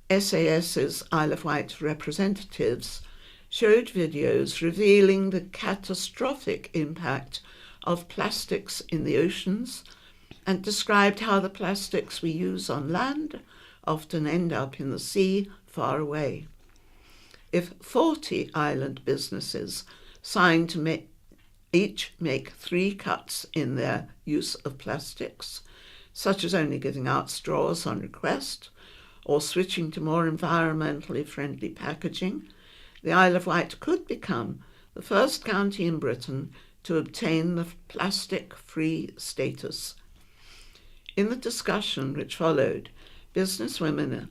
SAS's Isle of Wight representatives, showed videos revealing the catastrophic impact of plastics in the oceans and described how the plastics we use on land often end up in the sea far away. If 40 island businesses signed to each make 3 cuts in their use of plastics, such as only giving out straws on request or switching to more environmentally friendly packaging, the Isle of Wight could become the first county in Britain to obtain the plastic-free status. In the discussion which followed, businessmen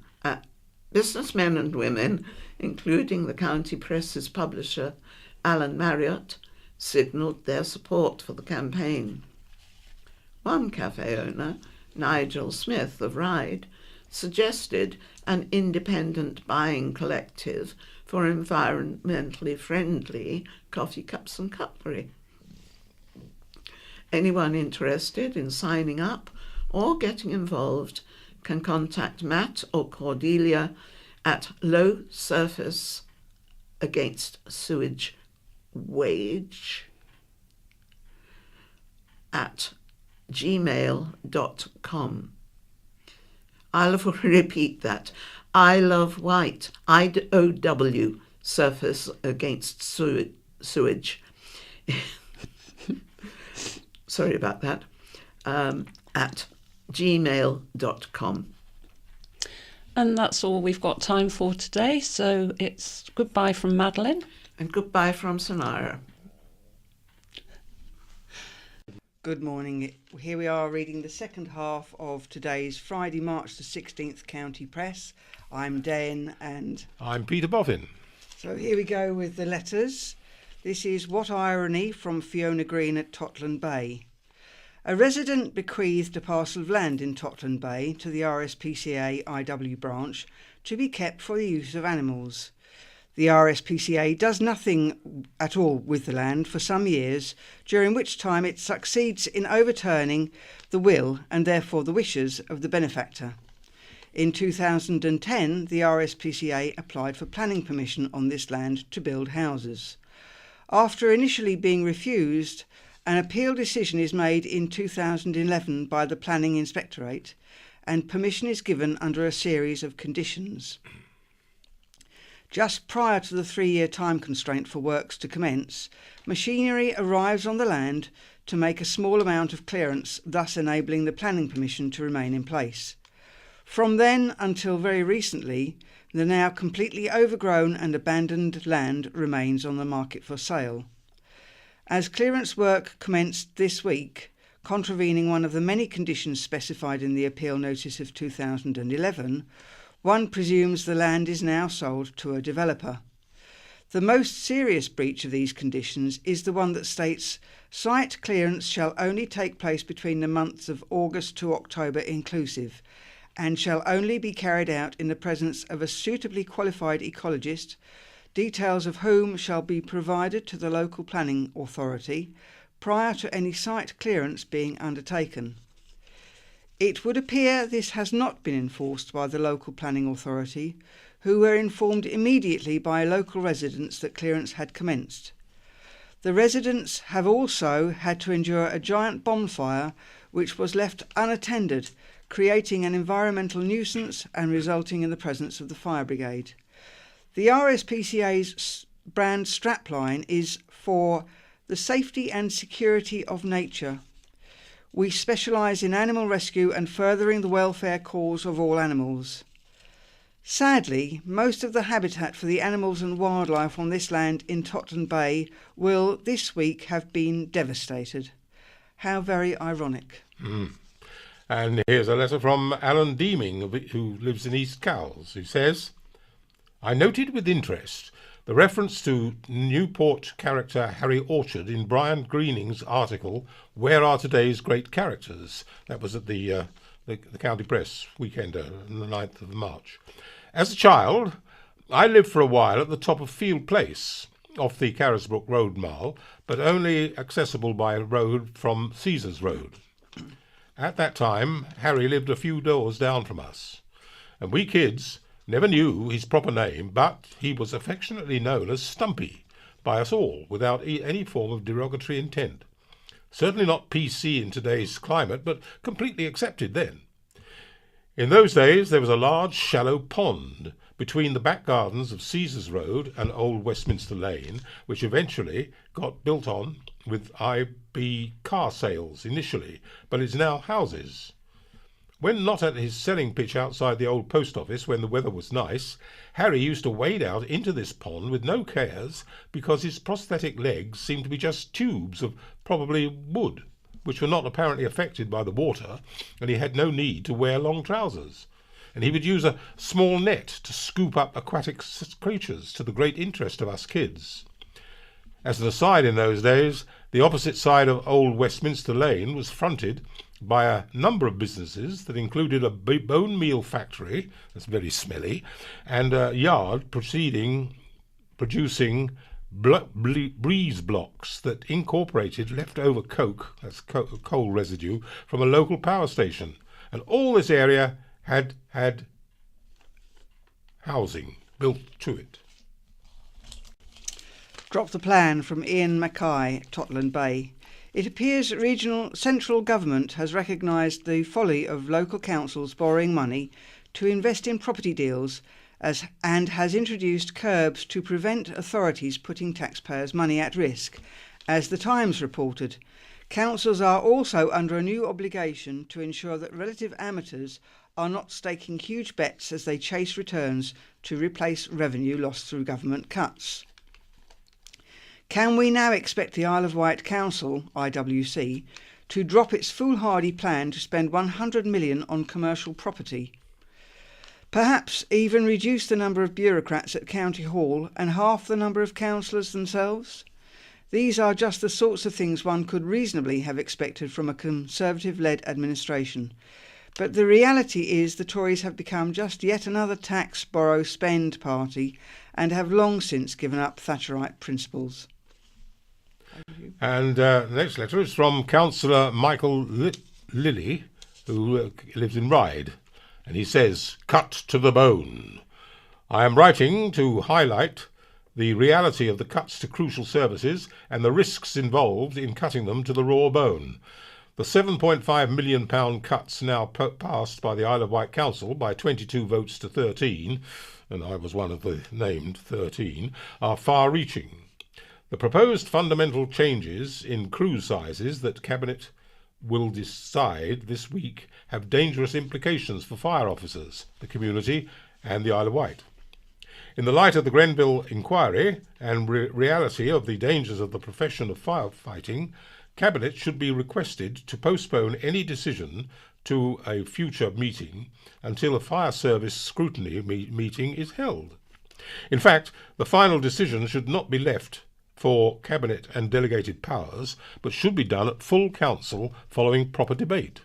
and women, including the county press's publisher Alan Marriott, signalled their support for the campaign. One cafe owner, Nigel Smith of Ryde, suggested an independent buying collective for environmentally friendly coffee cups and cutlery. Anyone interested in signing up or getting involved can contact Matt or Cordelia at Low Surface Against Sewage Wage at gmail.com. I'll repeat that. Isle of Wight, IOW, surface against sewage. Sorry about that. At gmail.com. And that's all we've got time for today. So it's goodbye from Madeline. And goodbye from Sonara. Good morning. Here we are reading the second half of today's Friday, March the 16th County Press. I'm Dan and... I'm Peter Boffin. So here we go with the letters. This is What Irony from Fiona Green at Totland Bay. A resident bequeathed a parcel of land in Totland Bay to the RSPCA IW branch to be kept for the use of animals. The RSPCA does nothing at all with the land for some years, during which time it succeeds in overturning the will and therefore the wishes of the benefactor. In 2010, the RSPCA applied for planning permission on this land to build houses. After initially being refused, an appeal decision is made in 2011 by the Planning Inspectorate, and permission is given under a series of conditions. Just prior to the 3-year time constraint for works to commence, machinery arrives on the land to make a small amount of clearance, thus enabling the planning permission to remain in place. From then until very recently, the now completely overgrown and abandoned land remains on the market for sale. As clearance work commenced this week, contravening one of the many conditions specified in the appeal notice of 2011, one presumes the land is now sold to a developer. The most serious breach of these conditions is the one that states site clearance shall only take place between the months of August to October inclusive, and shall only be carried out in the presence of a suitably qualified ecologist, details of whom shall be provided to the local planning authority prior to any site clearance being undertaken. It would appear this has not been enforced by the local planning authority, who were informed immediately by local residents that clearance had commenced. The residents have also had to endure a giant bonfire which was left unattended, creating an environmental nuisance and resulting in the presence of the fire brigade. The RSPCA's brand strapline is for the safety and security of nature. We specialise in animal rescue and furthering the welfare cause of all animals. Sadly, most of the habitat for the animals and wildlife on this land in Totland Bay will this week have been devastated. How very ironic. And here's a letter from Alan Deeming, who lives in East Cowles, who says, I noted with interest the reference to Newport character Harry Orchard in Brian Greening's article, Where Are Today's Great Characters? That was at the County Press weekend on the 9th of March. As a child, I lived for a while at the top of Field Place, off the Carisbrook Road Mile, but only accessible by road from Caesars Road. At that time, Harry lived a few doors down from us, and we kids never knew his proper name, but he was affectionately known as Stumpy by us all, without any form of derogatory intent. Certainly not PC in today's climate, but completely accepted then. In those days there was a large shallow pond between the back gardens of Caesars Road and Old Westminster Lane, which eventually got built on with IB car sales initially, but is now houses. When not at his selling pitch outside the old post office when the weather was nice, Harry used to wade out into this pond with no cares because his prosthetic legs seemed to be just tubes of probably wood, which were not apparently affected by the water, and he had no need to wear long trousers. And he would use a small net to scoop up aquatic creatures, to the great interest of us kids. As an aside, in those days, the opposite side of Old Westminster Lane was fronted by a number of businesses that included a bone meal factory, that's very smelly, and a yard producing breeze blocks that incorporated leftover coke, that's coal residue, from a local power station. And all this area had housing built to it. Drop the Plan from Ian Mackay, Totland Bay. It appears that central government has recognised the folly of local councils borrowing money to invest in property deals and has introduced curbs to prevent authorities putting taxpayers' money at risk. As The Times reported, councils are also under a new obligation to ensure that relative amateurs are not staking huge bets as they chase returns to replace revenue lost through government cuts. Can we now expect the Isle of Wight Council, IWC, to drop its foolhardy plan to spend 100 million on commercial property? Perhaps even reduce the number of bureaucrats at County Hall and half the number of councillors themselves? These are just the sorts of things one could reasonably have expected from a Conservative-led administration. But the reality is the Tories have become just yet another tax, borrow, spend party and have long since given up Thatcherite principles. And the next letter is from Councillor Michael Lilly, who lives in Ryde. And he says, "Cut to the bone. I am writing to highlight the reality of the cuts to crucial services and the risks involved in cutting them to the raw bone. The £7.5 million cuts now passed by the Isle of Wight Council by 22 votes to 13, and I was one of the named 13, are far-reaching. The proposed fundamental changes in crew sizes that Cabinet will decide this week have dangerous implications for fire officers, the community and the Isle of Wight. In the light of the Grenville inquiry and reality of the dangers of the profession of firefighting, Cabinet should be requested to postpone any decision to a future meeting until a fire service scrutiny meeting is held. In fact, the final decision should not be left for Cabinet and delegated powers, but should be done at full council following proper debate.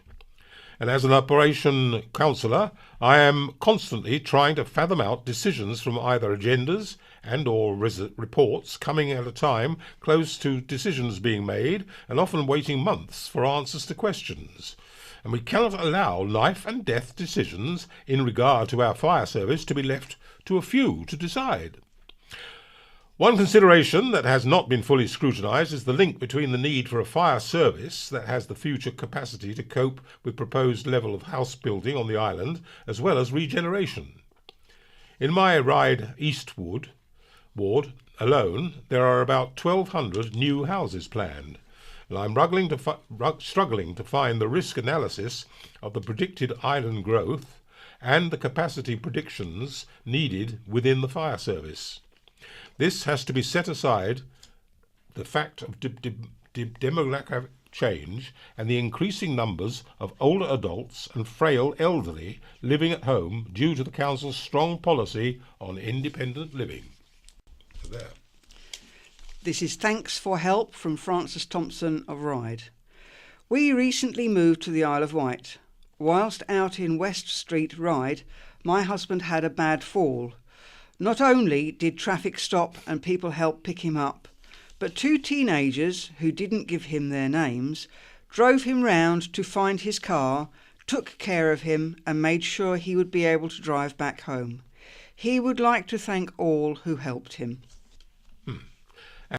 And as an operation councillor, I am constantly trying to fathom out decisions from either agendas and or reports coming at a time close to decisions being made and often waiting months for answers to questions. And we cannot allow life and death decisions in regard to our fire service to be left to a few to decide. One consideration that has not been fully scrutinised is the link between the need for a fire service that has the future capacity to cope with proposed level of house building on the island, as well as regeneration. In my Ryde East ward alone, there are about 1,200 new houses planned, and I'm struggling to find the risk analysis of the predicted island growth and the capacity predictions needed within the fire service. This has to be set aside the fact of demographic change and the increasing numbers of older adults and frail elderly living at home due to the Council's strong policy on independent living. So there. This is thanks for help from Francis Thompson of Ryde. We recently moved to the Isle of Wight. Whilst out in West Street, Ryde, my husband had a bad fall. Not only did traffic stop and people help pick him up, but two teenagers, who didn't give him their names, drove him round to find his car, took care of him and made sure he would be able to drive back home. He would like to thank all who helped him.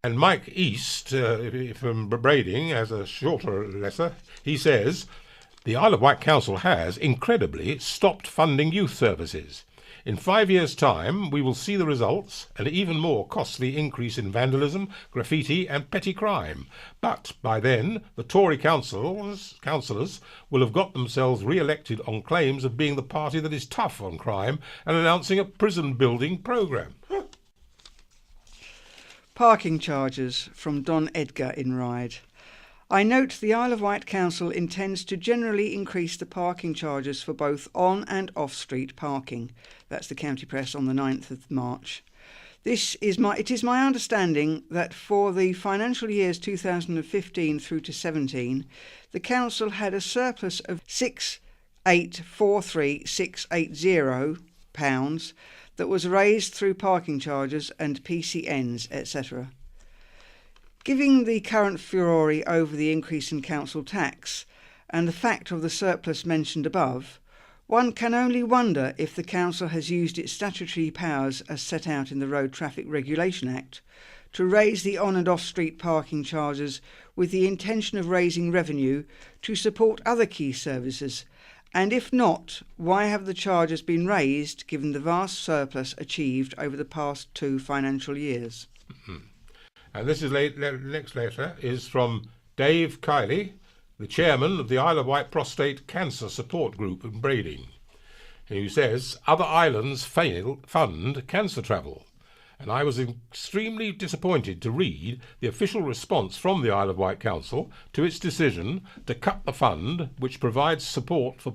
And Mike East from Brading has a shorter letter. He says, "The Isle of Wight Council has, incredibly, stopped funding youth services. In 5 years' time, we will see the results, an even more costly increase in vandalism, graffiti and petty crime. But by then, the Tory councillors will have got themselves re-elected on claims of being the party that is tough on crime and announcing a prison-building programme." Parking charges from Don Edgar in Ryde. I note the Isle of Wight Council intends to generally increase the parking charges for both on and off-street parking. That's the County Press on the 9th of March. It is my understanding that for the financial years 2015 through to 17, the Council had a surplus of £6,843,680 that was raised through parking charges and PCNs, etc. Given the current furore over the increase in council tax and the fact of the surplus mentioned above, one can only wonder if the council has used its statutory powers as set out in the Road Traffic Regulation Act to raise the on and off street parking charges with the intention of raising revenue to support other key services? And if not, why have the charges been raised given the vast surplus achieved over the past 2 financial years? And this is next letter is from Dave Kiley, the chairman of the Isle of Wight Prostate Cancer Support Group in Brading, who says other islands fund cancer travel. And I was extremely disappointed to read the official response from the Isle of Wight Council to its decision to cut the fund which provides support for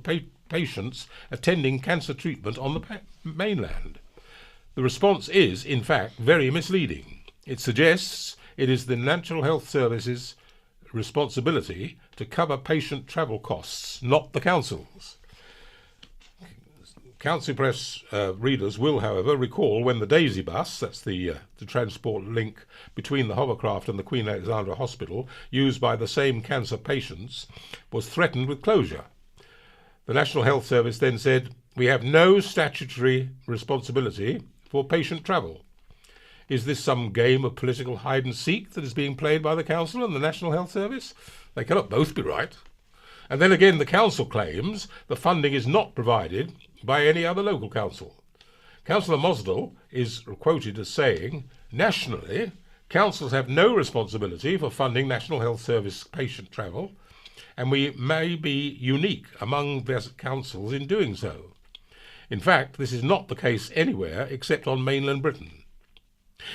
patients attending cancer treatment on the mainland. The response is, in fact, very misleading. It suggests it is the National Health Service's responsibility to cover patient travel costs, not the council's. Council Press readers will, however, recall when the Daisy bus, that's the transport link between the hovercraft and the Queen Alexandra Hospital, used by the same cancer patients, was threatened with closure. The National Health Service then said, "We have no statutory responsibility for patient travel." Is this some game of political hide-and-seek that is being played by the Council and the National Health Service? They cannot both be right. And then again, the Council claims the funding is not provided by any other local council. Councillor Mosdell is quoted as saying, "Nationally, councils have no responsibility for funding National Health Service patient travel, and we may be unique among their councils in doing so. In fact, this is not the case anywhere except on mainland Britain.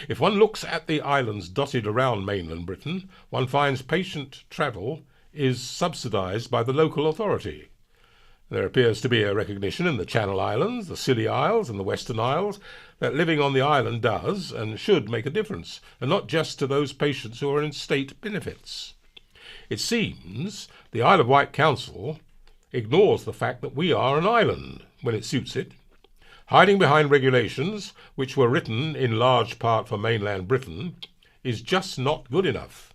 If one looks at the islands dotted around mainland Britain, one finds patient travel is subsidised by the local authority. There appears to be a recognition in the Channel Islands, the Scilly Isles and the Western Isles that living on the island does and should make a difference, and not just to those patients who are in state benefits. It seems the Isle of Wight Council ignores the fact that we are an island when it suits it. Hiding behind regulations, which were written in large part for mainland Britain, is just not good enough.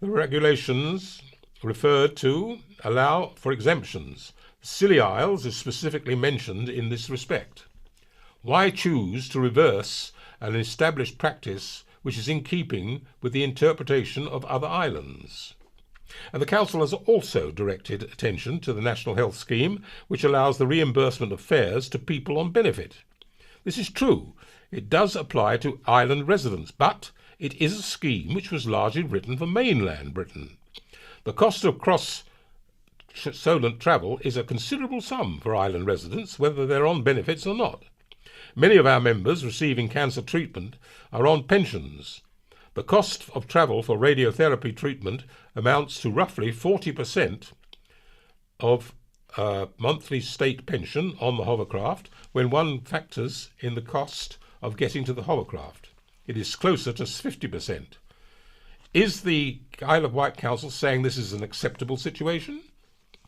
The regulations referred to allow for exemptions. Scilly Isles is specifically mentioned in this respect. Why choose to reverse an established practice which is in keeping with the interpretation of other islands? And the Council has also directed attention to the National Health Scheme, which allows the reimbursement of fares to people on benefit. This is true. It does apply to island residents, but it is a scheme which was largely written for mainland Britain. The cost of cross-solent travel is a considerable sum for island residents, whether they're on benefits or not. Many of our members receiving cancer treatment are on pensions. The cost of travel for radiotherapy treatment amounts to roughly 40% of monthly state pension on the hovercraft when one factors in the cost of getting to the hovercraft. It is closer to 50%. Is the Isle of Wight Council saying this is an acceptable situation?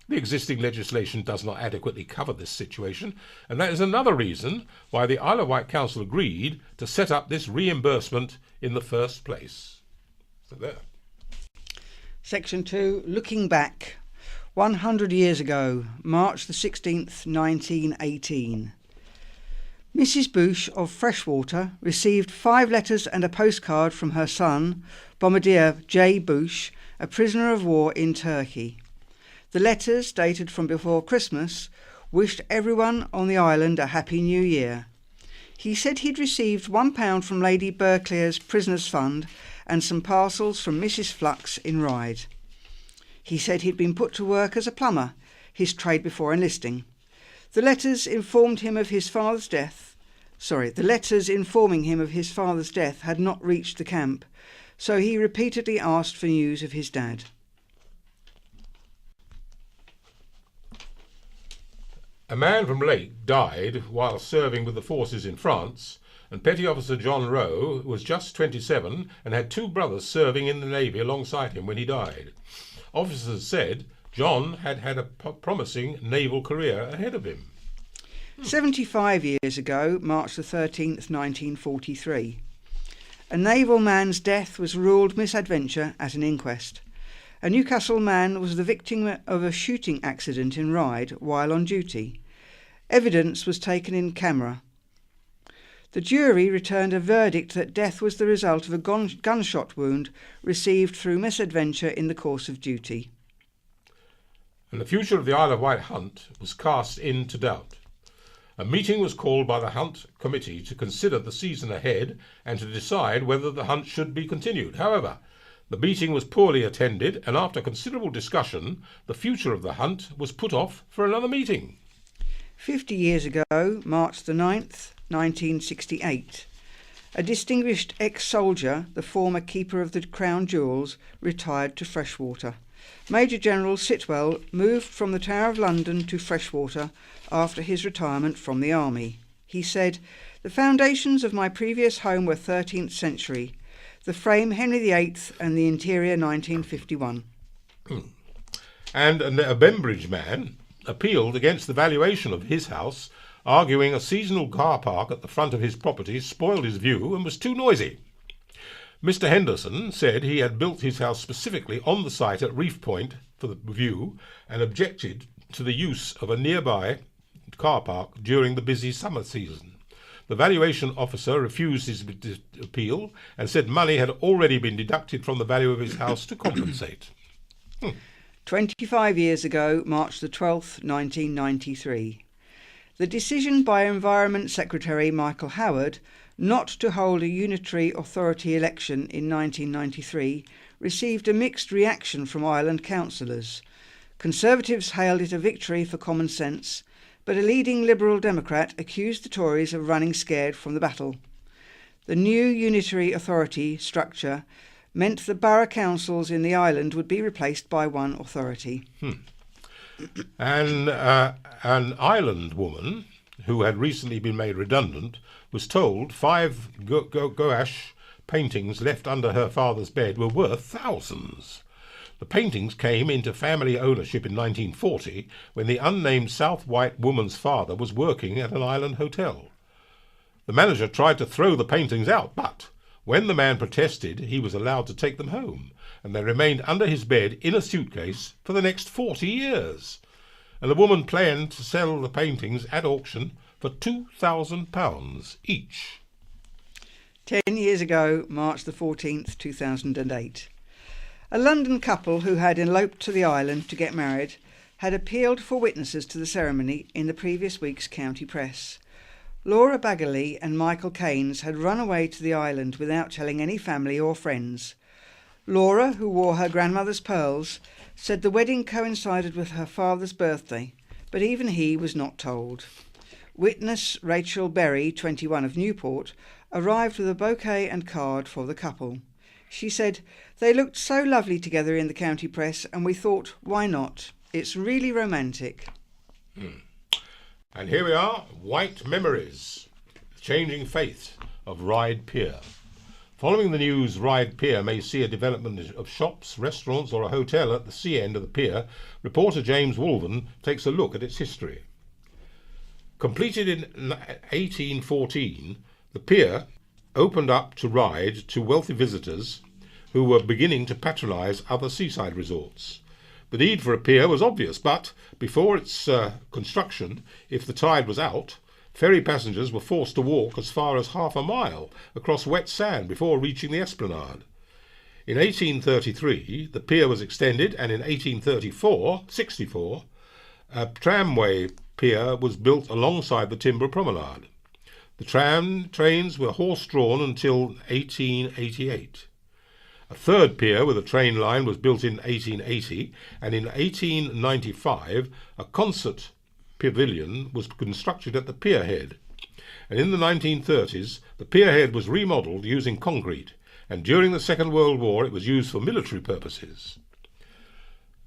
The existing legislation does not adequately cover this situation, and that is another reason why the Isle of Wight Council agreed to set up this reimbursement in the first place. So there. Section 2, looking back. 100 years ago, March the 16th, 1918. Mrs. Bush of Freshwater received 5 letters and a postcard from her son, Bombardier J. Bush, a prisoner of war in Turkey. The letters, dated from before Christmas, wished everyone on the island a happy new year. He said he'd received £1 from Lady Burclere's Prisoners' Fund and some parcels from Mrs. Flux in Ryde. He said he'd been put to work as a plumber, his trade before enlisting. The letters informing him of his father's death had not reached the camp, so he repeatedly asked for news of his dad. A man from Lake died while serving with the forces in France, and Petty Officer John Rowe was just 27 and had 2 brothers serving in the Navy alongside him when he died. Officers said John had had a promising naval career ahead of him. 75 years ago, March the 13th, 1943. A naval man's death was ruled misadventure at an inquest. A Newcastle man was the victim of a shooting accident in Ryde while on duty. Evidence was taken in camera. The jury returned a verdict that death was the result of a gunshot wound received through misadventure in the course of duty. And the future of the Isle of Wight hunt was cast into doubt. A meeting was called by the Hunt Committee to consider the season ahead and to decide whether the hunt should be continued. However, the meeting was poorly attended, and after considerable discussion, the future of the hunt was put off for another meeting. 50 years ago, March the 9th, 1968, a distinguished ex-soldier, the former Keeper of the Crown Jewels, retired to Freshwater. Major General Sitwell moved from the Tower of London to Freshwater after his retirement from the army. He said, "The foundations of my previous home were 13th century, the frame Henry VIII and the interior 1951. And a Bembridge man appealed against the valuation of his house, arguing a seasonal car park at the front of his property spoiled his view and was too noisy. Mr. Henderson said he had built his house specifically on the site at Reef Point for the view and objected to the use of a nearby car park during the busy summer season. The valuation officer refused his appeal and said money had already been deducted from the value of his house to compensate. 25 years ago, March the 12th, 1993. The decision by Environment Secretary Michael Howard not to hold a unitary authority election in 1993 received a mixed reaction from Ireland councillors. Conservatives hailed it a victory for common sense, but a leading Liberal Democrat accused the Tories of running scared from the battle. The new unitary authority structure meant the borough councils in the island would be replaced by one authority. And an island woman who had recently been made redundant was told 5 gouache paintings left under her father's bed were worth thousands. The paintings came into family ownership in 1940 when the unnamed South Wight woman's father was working at an island hotel. The manager tried to throw the paintings out, but when the man protested, he was allowed to take them home, and they remained under his bed in a suitcase for the next 40 years. And the woman planned to sell the paintings at auction for £2,000 each. 10 years ago, March the 14th, 2008. A London couple who had eloped to the island to get married had appealed for witnesses to the ceremony in the previous week's county press. Laura Baggerly and Michael Keynes had run away to the island without telling any family or friends. Laura, who wore her grandmother's pearls, said the wedding coincided with her father's birthday, but even he was not told. Witness Rachel Berry, 21 of Newport, arrived with a bouquet and card for the couple. She said, "They looked so lovely together in the county press and we thought, why not? It's really romantic." And here we are, White Memories, the changing fate of Ryde Pier. Following the news, Ryde Pier may see a development of shops, restaurants or a hotel at the sea end of the pier. Reporter James Wolven takes a look at its history. Completed in 1814, the pier opened up to Ryde to wealthy visitors who were beginning to patronise other seaside resorts. The need for a pier was obvious, but before its construction, if the tide was out, ferry passengers were forced to walk as far as half a mile across wet sand before reaching the esplanade. In 1833, the pier was extended, and in 1864, a tramway pier was built alongside the timber promenade. The tram trains were horse-drawn until 1888. A third pier with a train line was built in 1880, and in 1895 a concert pavilion was constructed at the pierhead. And in the 1930s, the pierhead was remodelled using concrete, and during the Second World War it was used for military purposes.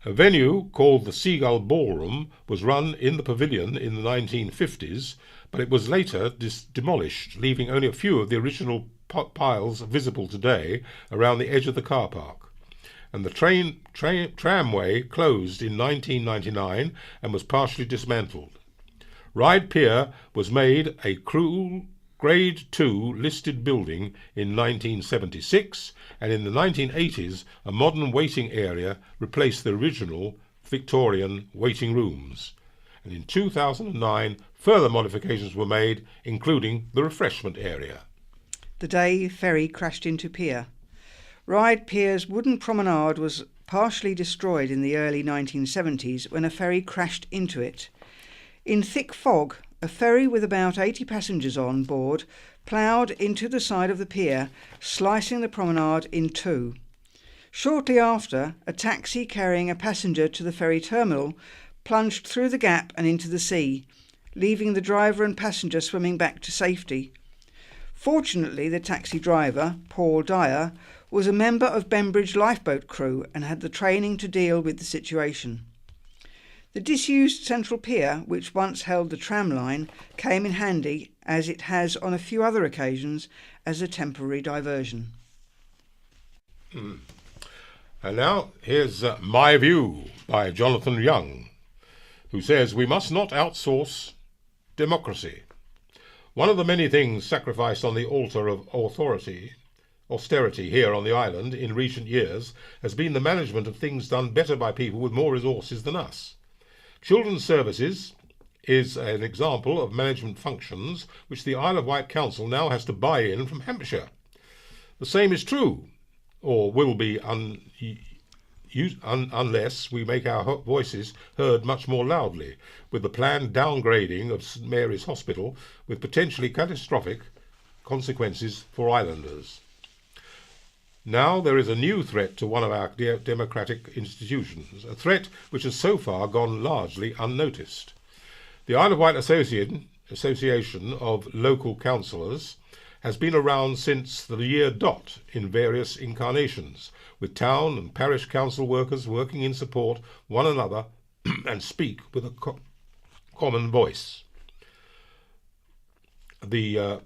A venue called the Seagull Ballroom was run in the pavilion in the 1950s, but it was later demolished, leaving only a few of the original piles visible today around the edge of the car park. And the tramway closed in 1999 and was partially dismantled. Ryde Pier was made a Grade 2 listed building in 1976, and in the 1980s a modern waiting area replaced the original Victorian waiting rooms. and in 2009 further modifications were made, including the refreshment area. The day ferry crashed into pier. Ryde Pier's wooden promenade was partially destroyed in the early 1970s when a ferry crashed into it. In thick fog, a ferry with about 80 passengers on board ploughed into the side of the pier, slicing the promenade in two. Shortly after, a taxi carrying a passenger to the ferry terminal plunged through the gap and into the sea, leaving the driver and passenger swimming back to safety. Fortunately, the taxi driver, Paul Dyer, was a member of Bembridge lifeboat crew and had the training to deal with the situation. The disused central pier, which once held the tram line, came in handy, as it has on a few other occasions, as a temporary diversion. And now here's My View by Jonathan Young, who says we must not outsource democracy. One of the many things sacrificed on the altar of austerity here on the island in recent years has been the management of things done better by people with more resources than us. Children's Services is an example of management functions which the Isle of Wight Council now has to buy in from Hampshire. The same is true, or will be unless we make our voices heard much more loudly, with the planned downgrading of St Mary's Hospital with potentially catastrophic consequences for islanders. Now there is a new threat to one of our democratic institutions, a threat which has so far gone largely unnoticed. The Isle of Wight Association of Local Councilors has been around since the year dot in various incarnations, with town and parish council workers working in support one another and speak with a common voice. The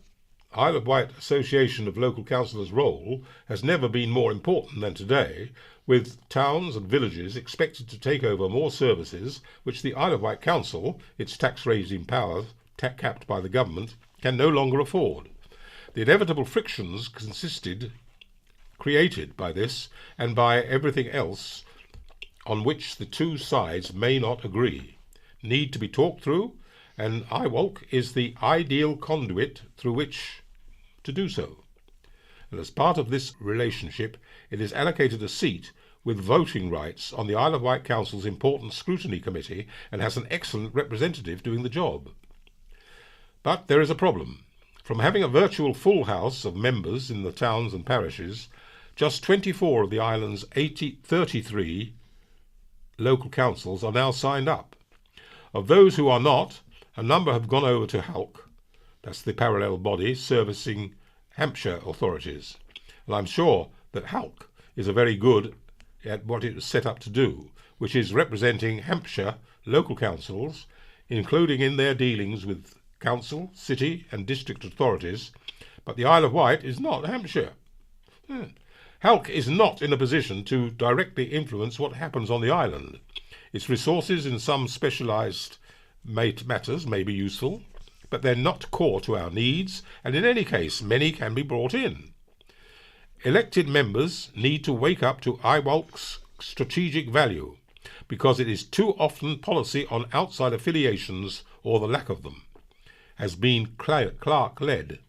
Isle of Wight Association of Local Councillors' role has never been more important than today, with towns and villages expected to take over more services which the Isle of Wight Council, its tax-raising powers capped by the government, can no longer afford. The inevitable frictions created by this and by everything else on which the two sides may not agree need to be talked through, and IWOLC is the ideal conduit through which to do so. And as part of this relationship, it is allocated a seat with voting rights on the Isle of Wight Council's important scrutiny committee and has an excellent representative doing the job. But there is a problem. From having a virtual full house of members in the towns and parishes, just 24 of the island's 33 local councils are now signed up. Of those who are not, a number have gone over to HALC, that's the parallel body servicing Hampshire authorities. And I'm sure that HALC is very good at what it was set up to do, which is representing Hampshire local councils, including in their dealings with council, city and district authorities, but the Isle of Wight is not Hampshire. HALC is not in a position to directly influence what happens on the island. Its resources in some specialised matters may be useful, but they're not core to our needs, and in any case many can be brought in. Elected members need to wake up to IWOLC's strategic value, because it is too often policy on outside affiliations, or the lack of them, has been Clark-led.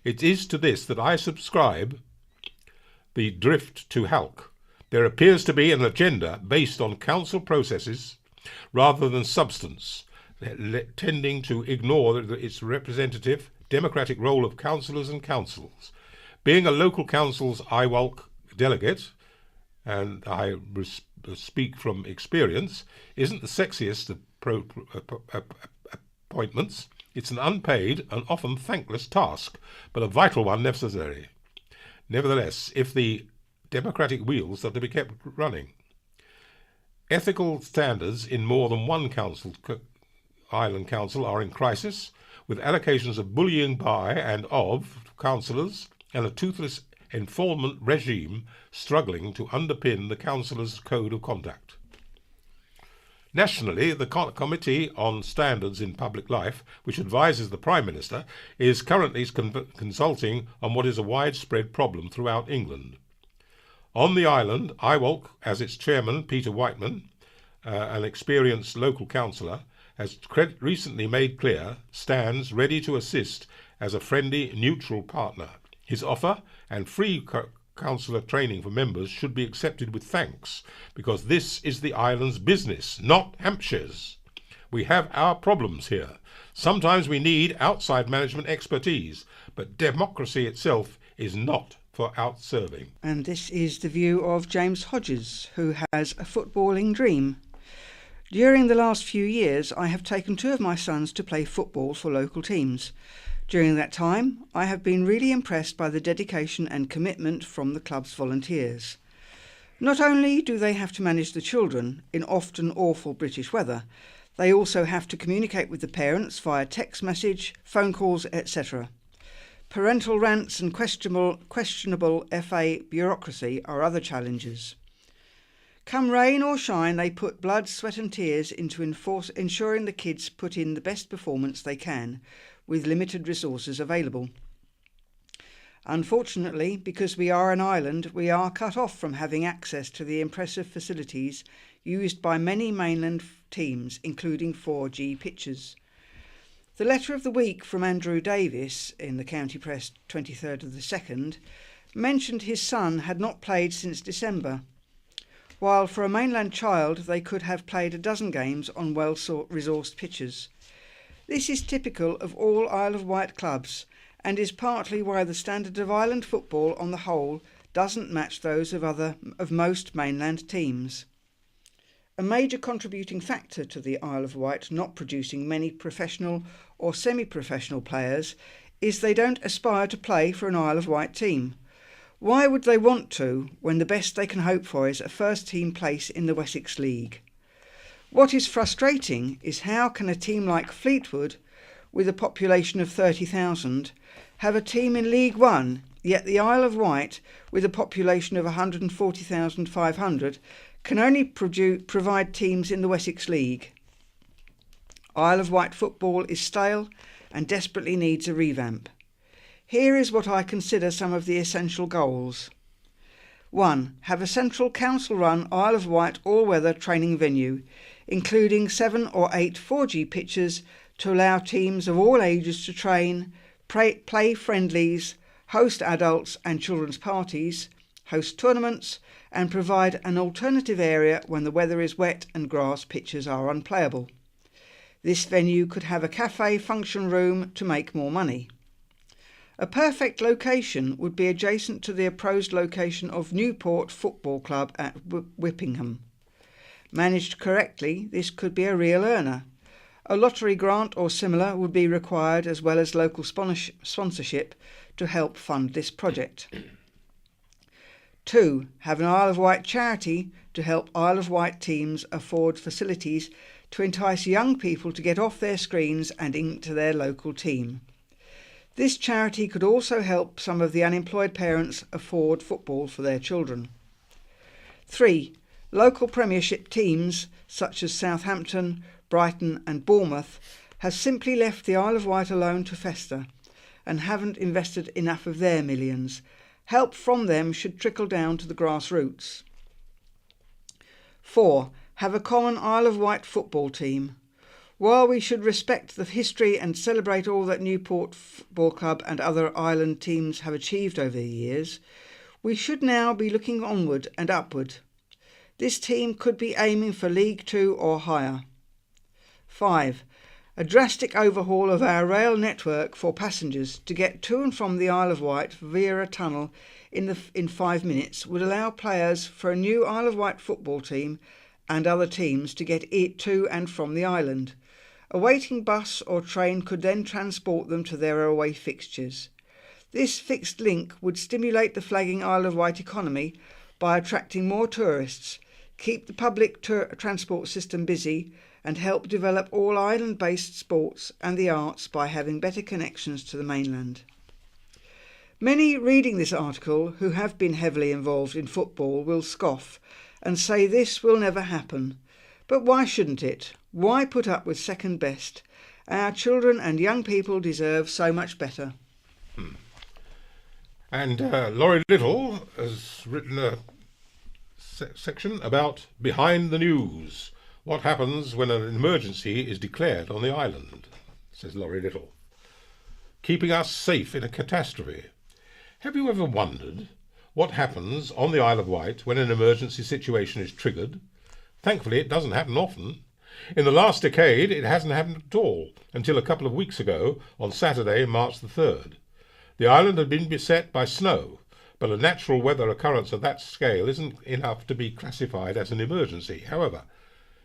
It is to this that I subscribe the drift to HALC. There appears to be an agenda based on council processes rather than substance, tending to ignore its representative democratic role of councillors and councils. Being a local council's IWOLC delegate, and I speak from experience, isn't the sexiest of appointments. It's an unpaid and often thankless task, but a vital one necessary. Nevertheless, if the democratic wheels are to be kept running, ethical standards in more than one island council are in crisis, with allocations of bullying by and of councillors and a toothless enfollment regime struggling to underpin the councillors' code of conduct. Nationally, the Committee on Standards in Public Life, which advises the Prime Minister, is currently consulting on what is a widespread problem throughout England. On the island, IWOLC, as its chairman, Peter Whiteman, an experienced local councillor, has recently made clear, stands ready to assist as a friendly, neutral partner. His offer and free councillor training for members should be accepted with thanks, because this is the island's business, not Hampshire's. We have our problems here. Sometimes we need outside management expertise, but democracy itself is not for outserving. And this is the view of James Hodges, who has a footballing dream. During the last few years, I have taken 2 of my sons to play football for local teams. During that time, I have been really impressed by the dedication and commitment from the club's volunteers. Not only do they have to manage the children in often awful British weather, they also have to communicate with the parents via text message, phone calls, etc. Parental rants and questionable FA bureaucracy are other challenges. Come rain or shine, they put blood, sweat and tears into ensuring the kids put in the best performance they can with limited resources available. Unfortunately, because we are an island, we are cut off from having access to the impressive facilities used by many mainland teams, including 4G pitches. The letter of the week from Andrew Davis in the County Press 23rd of the 2nd mentioned his son had not played since December, while for a mainland child they could have played a dozen games on well-resourced pitches. This is typical of all Isle of Wight clubs and is partly why the standard of island football on the whole doesn't match those of most mainland teams. A major contributing factor to the Isle of Wight not producing many professional or semi-professional players is they don't aspire to play for an Isle of Wight team. Why would they want to when the best they can hope for is a first-team place in the Wessex League? What is frustrating is how can a team like Fleetwood, with a population of 30,000, have a team in League One, yet the Isle of Wight, with a population of 140,500, can only provide teams in the Wessex League. Isle of Wight football is stale and desperately needs a revamp. Here is what I consider some of the essential goals. 1. Have a central council-run Isle of Wight all-weather training venue, including 7 or 8 4G pitches to allow teams of all ages to train, play friendlies, host adults and children's parties, host tournaments, and provide an alternative area when the weather is wet and grass pitches are unplayable. This venue could have a cafe function room to make more money. A perfect location would be adjacent to the approached location of Newport Football Club at Whippingham. Managed correctly, this could be a real earner. A lottery grant or similar would be required, as well as local sponsorship to help fund this project. 2. Have an Isle of Wight charity to help Isle of Wight teams afford facilities to entice young people to get off their screens and into their local team. This charity could also help some of the unemployed parents afford football for their children. 3. Local Premiership teams such as Southampton, Brighton and Bournemouth have simply left the Isle of Wight alone to fester and haven't invested enough of their millions. Help from them should trickle down to the grassroots. 4. Have a common Isle of Wight football team. While we should respect the history and celebrate all that Newport Football Club and other island teams have achieved over the years, we should now be looking onward and upward. This team could be aiming for League 2 or higher. 5. A drastic overhaul of our rail network for passengers to get to and from the Isle of Wight via a tunnel in 5 minutes would allow players for a new Isle of Wight football team and other teams to get to and from the island. A waiting bus or train could then transport them to their away fixtures. This fixed link would stimulate the flagging Isle of Wight economy by attracting more tourists, keep the public transport system busy, and help develop all island-based sports and the arts by having better connections to the mainland. Many reading this article who have been heavily involved in football will scoff and say this will never happen. But why shouldn't it? Why put up with second best? Our children and young people deserve so much better. And Laurie Little has written a section about Behind the News, What happens when an emergency is declared on the island, says Laurie Little. Keeping us safe in a catastrophe. Have you ever wondered what happens on the Isle of Wight when an emergency situation is triggered? Thankfully, it doesn't happen often. In the last decade, it hasn't happened at all, until a couple of weeks ago, on Saturday, March the 3rd. The island had been beset by snow, but a natural weather occurrence of that scale isn't enough to be classified as an emergency. However,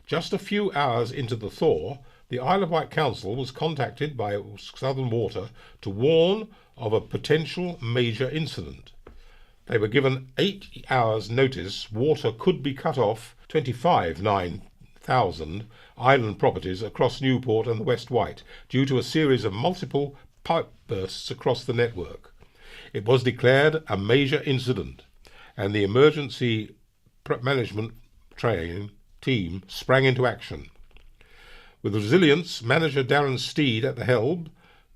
just a few hours into the thaw, the Isle of Wight Council was contacted by Southern Water to warn of a potential major incident. They were given 8 hours' notice water could be cut off 25,000 island properties across Newport and the West Wight due to a series of multiple pipe bursts across the network. It was declared a major incident, and the emergency management team sprang into action. With resilience, manager Darren Steed at the helm,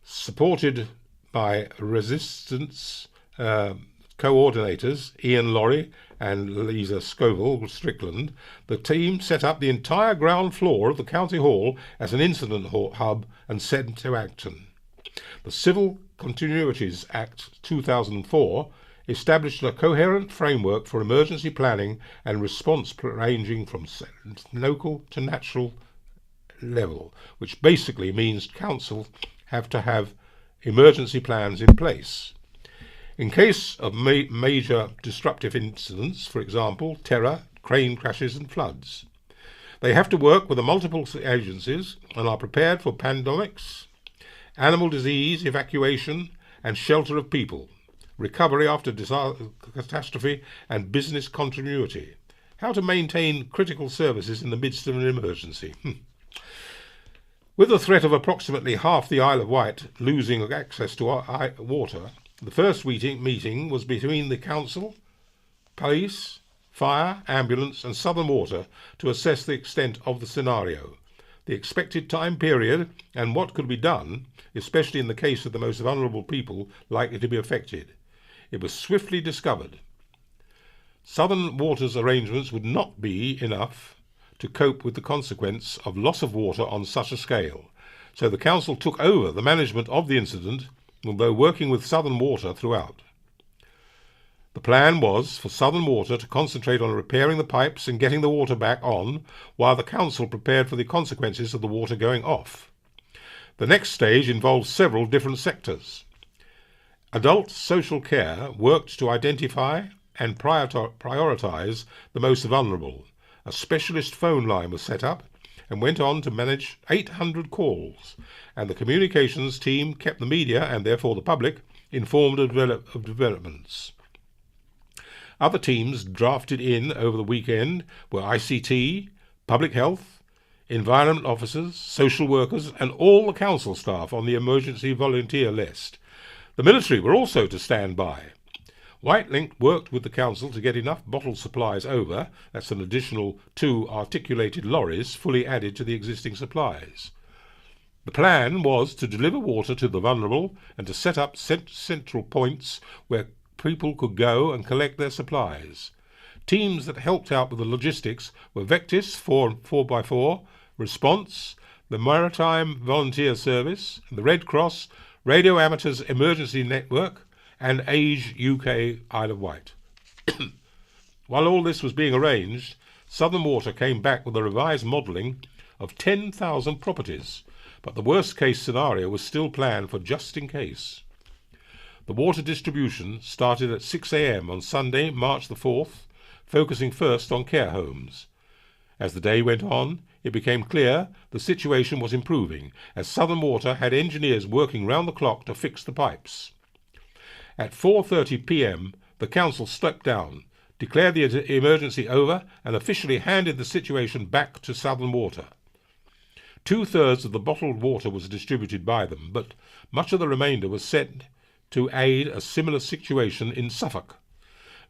supported by resistance coordinators Ian Laurie and Lisa Scoville Strickland, the team set up the entire ground floor of the County Hall as an incident hub and set into action. The Civil Continuities Act 2004 established a coherent framework for emergency planning and response ranging from local to national level, which basically means council have to have emergency plans in place. In case of major disruptive incidents, for example, terror, crane crashes and floods, they have to work with the multiple agencies and are prepared for pandemics, animal disease, evacuation and shelter of people, recovery after catastrophe and business continuity, how to maintain critical services in the midst of an emergency. With the threat of approximately half the Isle of Wight losing access to water, the first meeting was between the council, police, fire, ambulance and Southern Water to assess the extent of the scenario, the expected time period and what could be done, especially in the case of the most vulnerable people likely to be affected. It was swiftly discovered Southern Water's arrangements would not be enough to cope with the consequence of loss of water on such a scale, so the council took over the management of the incident, although working with Southern Water throughout. The plan was for Southern Water to concentrate on repairing the pipes and getting the water back on, while the council prepared for the consequences of the water going off. The next stage involved several different sectors. Adult social care worked to identify and prioritise the most vulnerable. A specialist phone line was set up and went on to manage 800 calls, and the communications team kept the media, and therefore the public, informed of developments. Other teams drafted in over the weekend were ICT, public health, environment officers, social workers and all the council staff on the emergency volunteer list. The military were also to stand by. Whitelink worked with the council to get enough bottled supplies over, that's an additional 2 articulated lorries fully added to the existing supplies. The plan was to deliver water to the vulnerable and to set up central points where people could go and collect their supplies. Teams that helped out with the logistics were Vectis 4x4, Response, the Maritime Volunteer Service, the Red Cross, Radio Amateurs Emergency Network, and Age UK Isle of Wight. While all this was being arranged, Southern Water came back with a revised modelling of 10,000 properties, but the worst-case scenario was still planned for just in case. The water distribution started at 6 a.m. on Sunday, March the 4th, focusing first on care homes. As the day went on, it became clear the situation was improving, as Southern Water had engineers working round the clock to fix the pipes. At 4:30 p.m, the council stepped down, declared the emergency over, and officially handed the situation back to Southern Water. 2/3 of the bottled water was distributed by them, but much of the remainder was sent to aid a similar situation in Suffolk.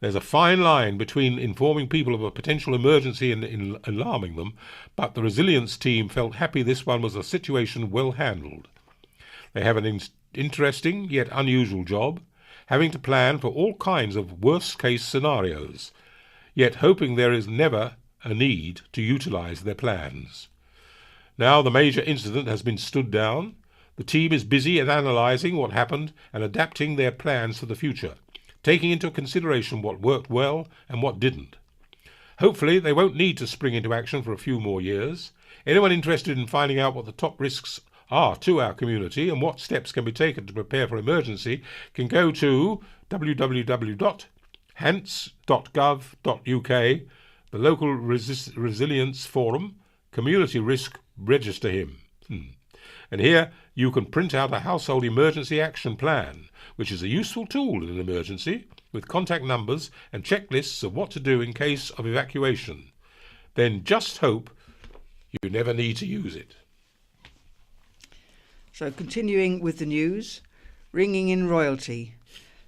There's a fine line between informing people of a potential emergency and alarming them, but the resilience team felt happy this one was a situation well handled. They have an interesting yet unusual job, having to plan for all kinds of worst-case scenarios, yet hoping there is never a need to utilise their plans. Now the major incident has been stood down. The team is busy at analysing what happened and adapting their plans for the future, taking into consideration what worked well and what didn't. Hopefully they won't need to spring into action for a few more years. Anyone interested in finding out what the top risks are to our community and what steps can be taken to prepare for emergency can go to www.hants.gov.uk, the local resilience forum, community risk, register him. And here you can print out a household emergency action plan, which is a useful tool in an emergency, with contact numbers and checklists of what to do in case of evacuation. Then just hope you never need to use it. So continuing with the news, ringing in royalty.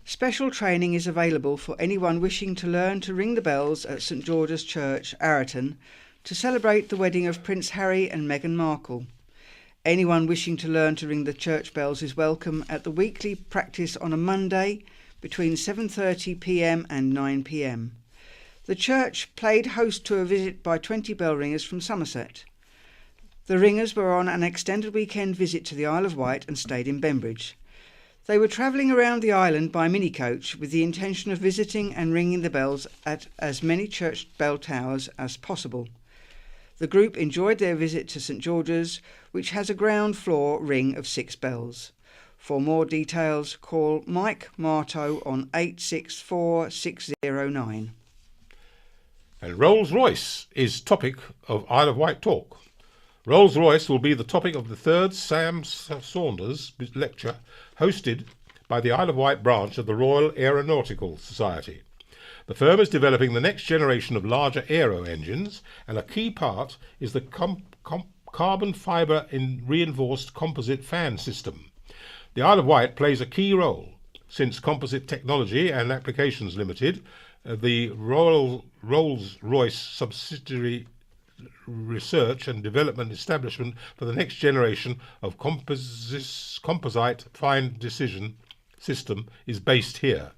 Special training is available for anyone wishing to learn to ring the bells at St George's Church, Arreton, to celebrate the wedding of Prince Harry and Meghan Markle. Anyone wishing to learn to ring the church bells is welcome at the weekly practice on a Monday between 7:30 p.m. and 9 p.m. The church played host to a visit by 20 bell ringers from Somerset. The ringers were on an extended weekend visit to the Isle of Wight and stayed in Bembridge. They were travelling around the island by mini-coach with the intention of visiting and ringing the bells at as many church bell towers as possible. The group enjoyed their visit to St George's, which has a ground floor ring of 6 bells. For more details, call Mike Marto on 864 609. And Rolls-Royce is topic of Isle of Wight talk. Rolls-Royce will be the topic of the third Sam Saunders lecture hosted by the Isle of Wight branch of the Royal Aeronautical Society. The firm is developing the next generation of larger aero engines, and a key part is the carbon fibre reinforced composite fan system. The Isle of Wight plays a key role, since Composite Technology and Applications Limited, the Rolls-Royce subsidiary research and development establishment for the next generation of composite fine decision system, is based here.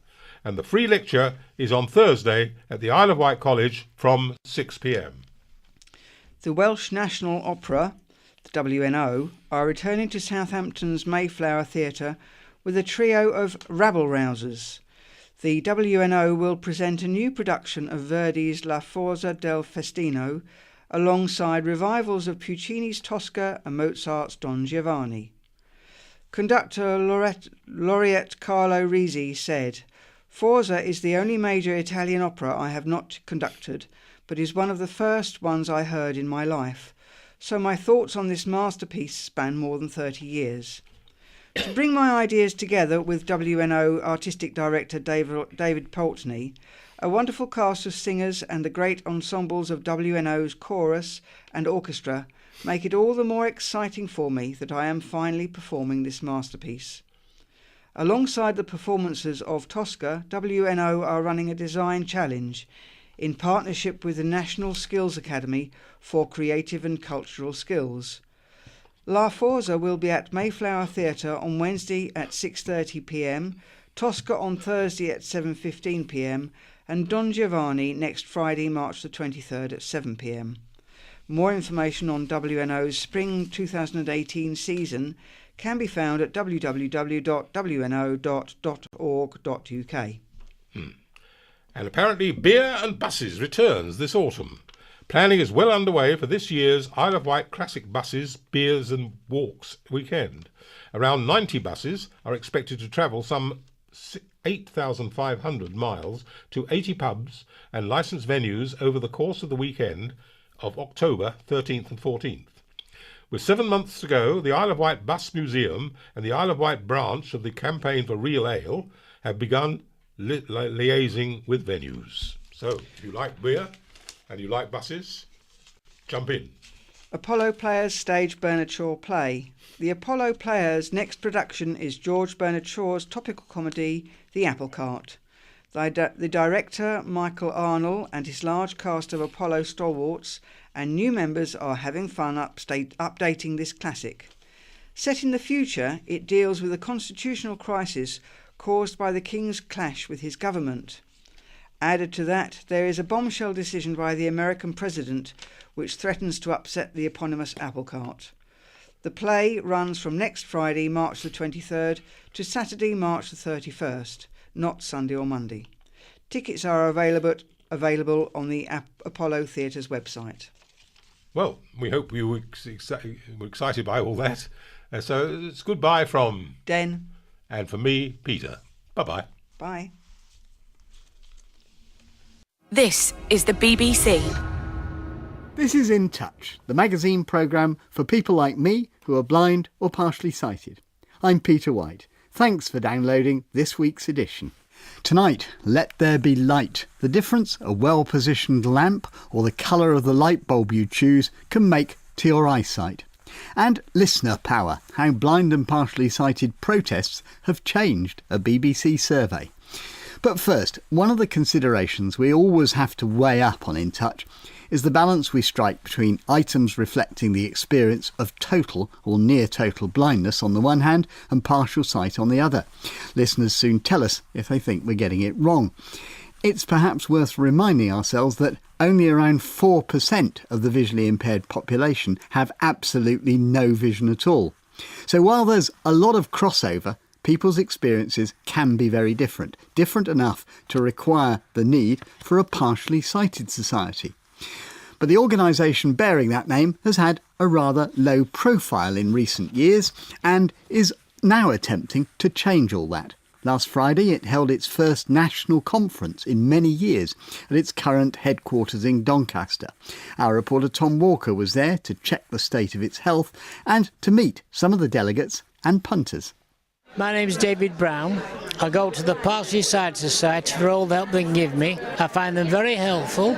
And the free lecture is on Thursday at the Isle of Wight College from 6 p.m. The Welsh National Opera, the WNO, are returning to Southampton's Mayflower Theatre with a trio of rabble-rousers. The WNO will present a new production of Verdi's La Forza del Festino alongside revivals of Puccini's Tosca and Mozart's Don Giovanni. Conductor Laureate Carlo Rizzi said, "Forza is the only major Italian opera I have not conducted, but is one of the first ones I heard in my life, so my thoughts on this masterpiece span more than 30 years. To bring my ideas together with WNO Artistic Director David Poultney, a wonderful cast of singers and the great ensembles of WNO's chorus and orchestra make it all the more exciting for me that I am finally performing this masterpiece." Alongside the performances of Tosca, WNO are running a design challenge in partnership with the National Skills Academy for Creative and Cultural Skills. La Forza will be at Mayflower Theatre on Wednesday at 6:30 p.m, Tosca on Thursday at 7:15 p.m, and Don Giovanni next Friday, March the 23rd at 7 p.m. More information on WNO's Spring 2018 season can be found at www.wno.org.uk. And apparently beer and buses returns this autumn. Planning is well underway for this year's Isle of Wight Classic Buses, Beers and Walks weekend. Around 90 buses are expected to travel some 8,500 miles to 80 pubs and licensed venues over the course of the weekend of October 13th and 14th. With 7 months to go, the Isle of Wight Bus Museum and the Isle of Wight branch of the Campaign for Real Ale have begun liaising with venues. So, if you like beer and you like buses, jump in. Apollo Players stage Bernard Shaw play. The Apollo Players' next production is George Bernard Shaw's topical comedy, The Apple Cart. The director, Michael Arnold, and his large cast of Apollo stalwarts and new members are having fun updating this classic. Set in the future, it deals with a constitutional crisis caused by the King's clash with his government. Added to that, there is a bombshell decision by the American president which threatens to upset the eponymous apple cart. The play runs from next Friday, March the 23rd, to Saturday, March the 31st, not Sunday or Monday. Tickets are available on the Apollo Theatre's website. Well, we hope you were excited by all that. So it's goodbye from Den. And for me, Peter. Bye-bye. Bye. This is the BBC. This is In Touch, the magazine programme for people like me who are blind or partially sighted. I'm Peter White. Thanks for downloading this week's edition. Tonight, let there be light. The difference a well-positioned lamp or the colour of the light bulb you choose can make to your eyesight. And listener power, how blind and partially sighted protests have changed, a BBC survey. But first, one of the considerations we always have to weigh up on In Touch is the balance we strike between items reflecting the experience of total or near total blindness on the one hand and partial sight on the other. Listeners soon tell us if they think we're getting it wrong. It's perhaps worth reminding ourselves that only around 4% of the visually impaired population have absolutely no vision at all. So while there's a lot of crossover, people's experiences can be very different enough to require the need for a partially sighted society. But the organisation bearing that name has had a rather low profile in recent years and is now attempting to change all that. Last Friday it held its first national conference in many years at its current headquarters in Doncaster. Our reporter Tom Walker was there to check the state of its health and to meet some of the delegates and punters. My name's David Brown. I go to the Partially Sighted Society for all the help they can give me. I find them very helpful,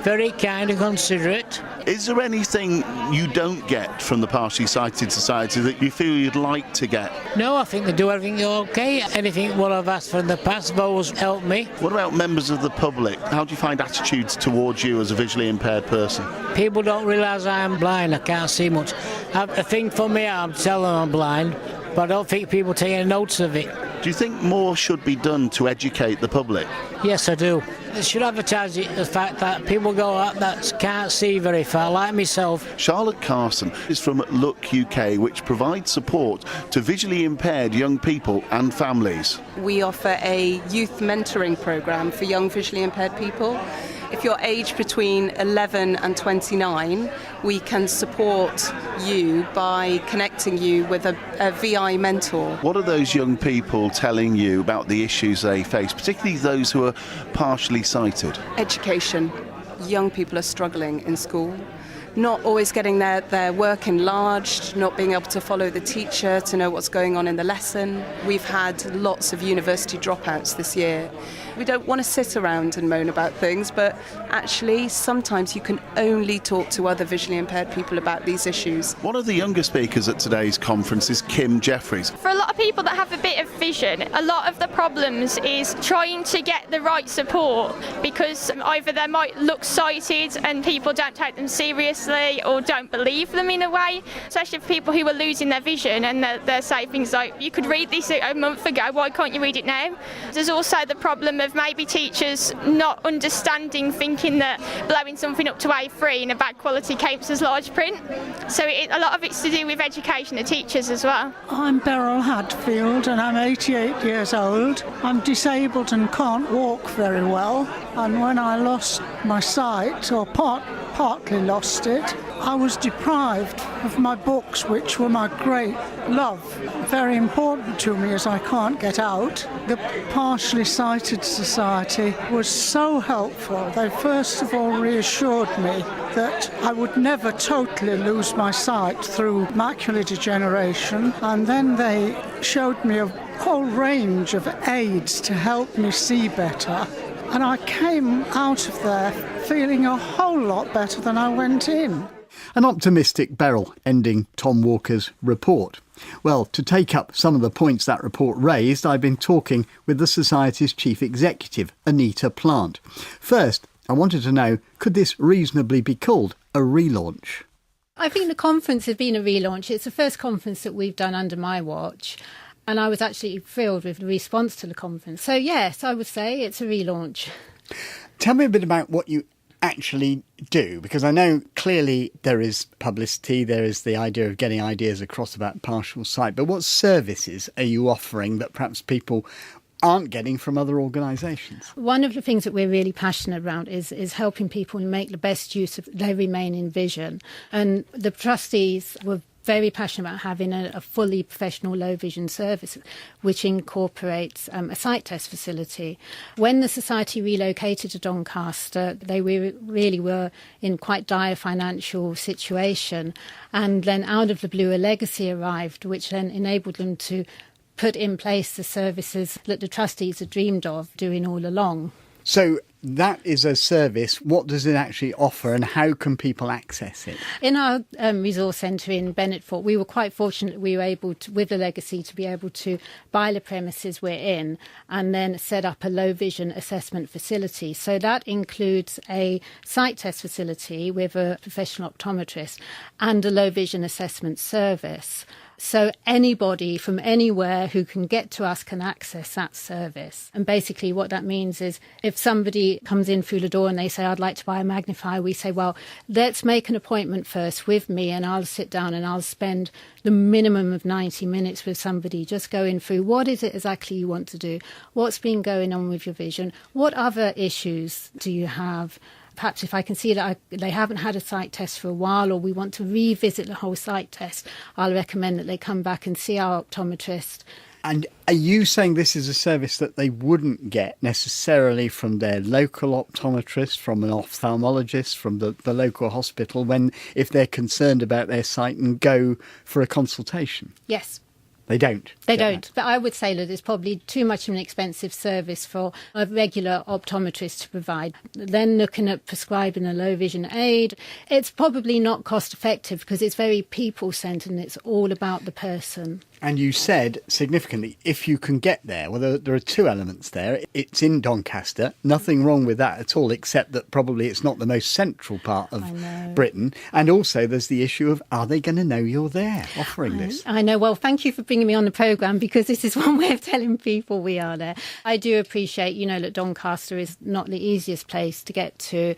very kind and considerate. Is there anything you don't get from the Partially Sighted Society that you feel you'd like to get? No, I think they do everything okay. Anything what I've asked for in the past have always helped me. What about members of the public? How do you find attitudes towards you as a visually impaired person? People don't realise I am blind, I can't see much. A thing for me, I'm telling them I'm blind, but I don't think people take any notice of it. Do you think more should be done to educate the public? Yes, I do. They should advertise the fact that people go out that can't see very far, like myself. Charlotte Carson is from Look UK, which provides support to visually impaired young people and families. We offer a youth mentoring programme for young visually impaired people. If you're aged between 11 and 29, we can support you by connecting you with a VI mentor. What are those young people telling you about the issues they face, particularly those who are partially sighted? Education. Young people are struggling in school, not always getting their work enlarged, not being able to follow the teacher to know what's going on in the lesson. We've had lots of university dropouts this year. We don't want to sit around and moan about things, but actually sometimes you can only talk to other visually impaired people about these issues. One of the younger speakers at today's conference is Kim Jeffries. For a lot of people that have a bit of vision, a lot of the problems is trying to get the right support, because either they might look sighted and people don't take them seriously or don't believe them in a way, especially for people who are losing their vision and they're saying things like, you could read this a month ago, why can't you read it now? There's also the problem of maybe teachers not understanding, thinking that blowing something up to A3 in a bad quality counts as large print. So a lot of it's to do with education of teachers as well. I'm Beryl Hadfield and I'm 88 years old. I'm disabled and can't walk very well, and when I lost my sight, or partly lost it, I was deprived of my books, which were my great love, very important to me as I can't get out. The Partially Sighted Society was so helpful. They first of all reassured me that I would never totally lose my sight through macular degeneration, and then they showed me a whole range of aids to help me see better. And I came out of there feeling a whole lot better than I went in. An optimistic Beryl ending Tom Walker's report. Well, to take up some of the points that report raised, I've been talking with the Society's Chief Executive, Anita Plant. First, I wanted to know, could this reasonably be called a relaunch? I think the conference has been a relaunch. It's the first conference that we've done under my watch, and I was actually thrilled with the response to the conference. So yes, I would say it's a relaunch. Tell me a bit about what you actually do, because I know clearly there is publicity, there is the idea of getting ideas across about partial sight, but what services are you offering that perhaps people aren't getting from other organisations? One of the things that we're really passionate around is helping people make the best use of their remaining vision. And the trustees were very passionate about having a fully professional low vision service, which incorporates a sight test facility. When the society relocated to Doncaster, they really were in quite dire financial situation. And then out of the blue, a legacy arrived, which then enabled them to put in place the services that the trustees had dreamed of doing all along. So that is a service. What does it actually offer and how can people access it? In our resource centre in Bennetford, we were quite fortunate that we were able to, with the legacy, to be able to buy the premises we're in and then set up a low vision assessment facility. So that includes a sight test facility with a professional optometrist and a low vision assessment service. So anybody from anywhere who can get to us can access that service. And basically what that means is if somebody comes in through the door and they say, I'd like to buy a magnifier, we say, well, let's make an appointment first with me and I'll sit down and I'll spend the minimum of 90 minutes with somebody just going through what is it exactly you want to do, what's been going on with your vision, what other issues do you have. Perhaps if I can see that they haven't had a sight test for a while or we want to revisit the whole sight test, I'll recommend that they come back and see our optometrist. And are you saying this is a service that they wouldn't get necessarily from their local optometrist, from an ophthalmologist, from the local hospital, if they're concerned about their sight and go for a consultation? Yes. They don't? They don't. But I would say that it's probably too much of an expensive service for a regular optometrist to provide. Then looking at prescribing a low vision aid, it's probably not cost effective because it's very people-centred and it's all about the person. And you said, significantly, if you can get there, well, there are two elements there. It's in Doncaster, nothing wrong with that at all, except that probably it's not the most central part of Britain. And also there's the issue of, are they going to know you're there offering this? I know. Well, thank you for bringing me on the programme because this is one way of telling people we are there. I do appreciate, that Doncaster is not the easiest place to get to.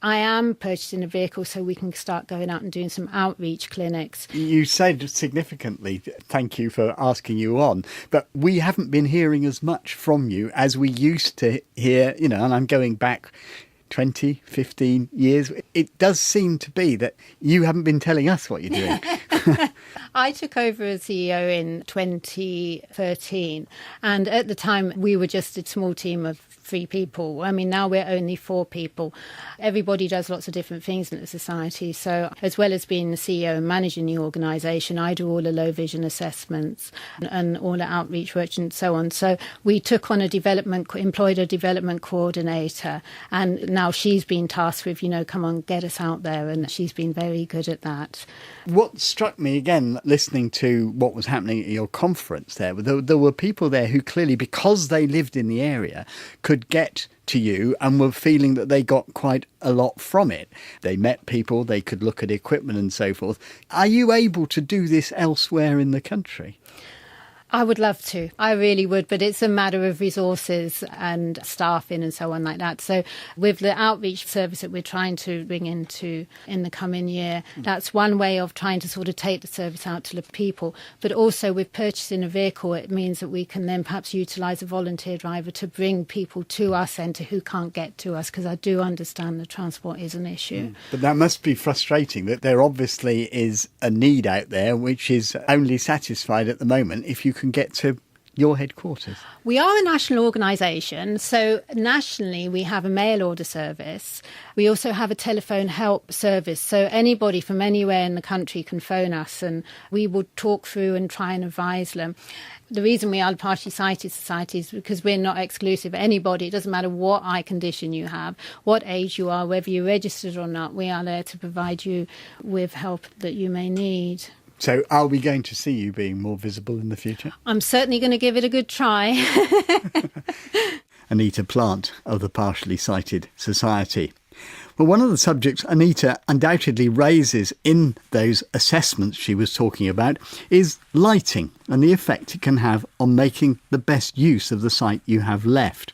I am purchasing a vehicle so we can start going out and doing some outreach clinics. You said significantly, thank you for asking you on, but we haven't been hearing as much from you as we used to hear, and I'm going back 20, 15 years. It does seem to be that you haven't been telling us what you're doing. I took over as CEO in 2013 and at the time we were just a small team of 3 people. I mean, now we're only 4 people. Everybody does lots of different things in the society. So as well as being the CEO and managing the organisation, I do all the low vision assessments and all the outreach work and so on. So we took on employed a development coordinator and now she's been tasked with, come on, get us out there. And she's been very good at that. What struck me again, listening to what was happening at your conference there were people there who clearly, because they lived in the area, could get to you and were feeling that they got quite a lot from it. They met people, they could look at equipment and so forth. Are you able to do this elsewhere in the country? I would love to. I really would, but it's a matter of resources and staffing and so on like that. So with the outreach service that we're trying to bring into in the coming year, that's one way of trying to sort of take the service out to the people. But also with purchasing a vehicle, it means that we can then perhaps utilise a volunteer driver to bring people to our centre who can't get to us, because I do understand the transport is an issue. But that must be frustrating that there obviously is a need out there which is only satisfied at the moment if you can get to your headquarters. We are a national organisation, so nationally we have a mail order service. We also have a telephone help service, so anybody from anywhere in the country can phone us and we will talk through and try and advise them. The reason we are a partially sighted society is because we're not exclusive. Anybody, it doesn't matter what eye condition you have, what age you are, whether you're registered or not, we are there to provide you with help that you may need. So are we going to see you being more visible in the future? I'm certainly going to give it a good try. Anita Plant of the Partially Sighted Society. Well, one of the subjects Anita undoubtedly raises in those assessments she was talking about is lighting and the effect it can have on making the best use of the sight you have left.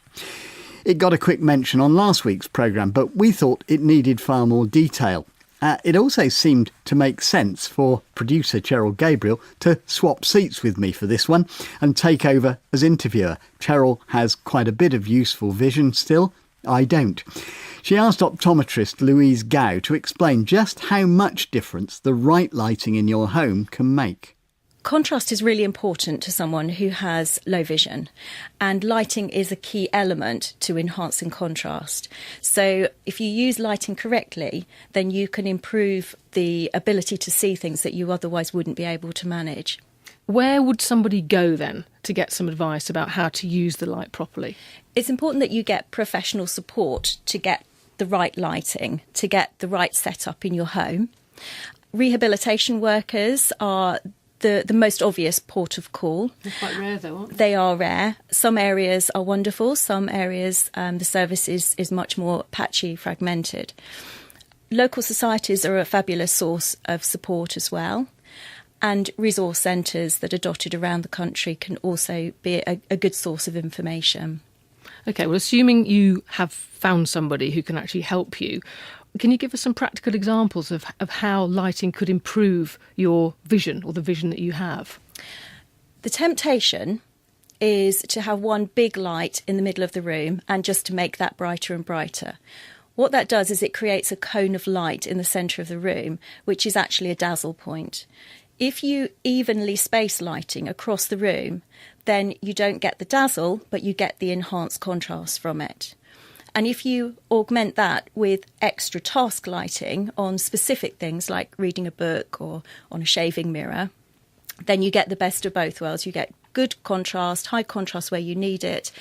It got a quick mention on last week's programme, but we thought it needed far more detail. It also seemed to make sense for producer Cheryl Gabriel to swap seats with me for this one and take over as interviewer. Cheryl has quite a bit of useful vision still. I don't. She asked optometrist Louise Gow to explain just how much difference the right lighting in your home can make. Contrast is really important to someone who has low vision, and lighting is a key element to enhancing contrast. So if you use lighting correctly, then you can improve the ability to see things that you otherwise wouldn't be able to manage. Where would somebody go then to get some advice about how to use the light properly? It's important that you get professional support to get the right lighting, to get the right setup in your home. Rehabilitation workers are the most obvious port of call. They're quite rare though, aren't they? They are rare. Some areas are wonderful, some areas the service is much more patchy, fragmented. Local societies are a fabulous source of support as well, and resource centres that are dotted around the country can also be a good source of information. OK, well, assuming you have found somebody who can actually help you, can you give us some practical examples of how lighting could improve your vision or the vision that you have? The temptation is to have one big light in the middle of the room and just to make that brighter and brighter. What that does is it creates a cone of light in the centre of the room, which is actually a dazzle point. If you evenly space lighting across the room, then you don't get the dazzle, but you get the enhanced contrast from it. And if you augment that with extra task lighting on specific things like reading a book or on a shaving mirror, then you get the best of both worlds. You get good contrast, high contrast where you need it,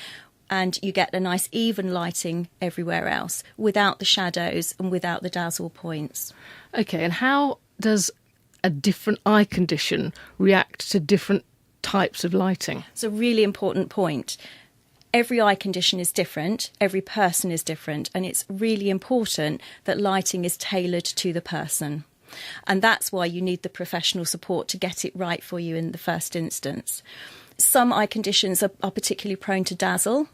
and you get a nice even lighting everywhere else without the shadows and without the dazzle points. OK, and how does a different eye condition react to different types of lighting? It's a really important point. Every eye condition is different, every person is different, and it's really important that lighting is tailored to the person. And that's why you need the professional support to get it right for you in the first instance. Some eye conditions are particularly prone to dazzle,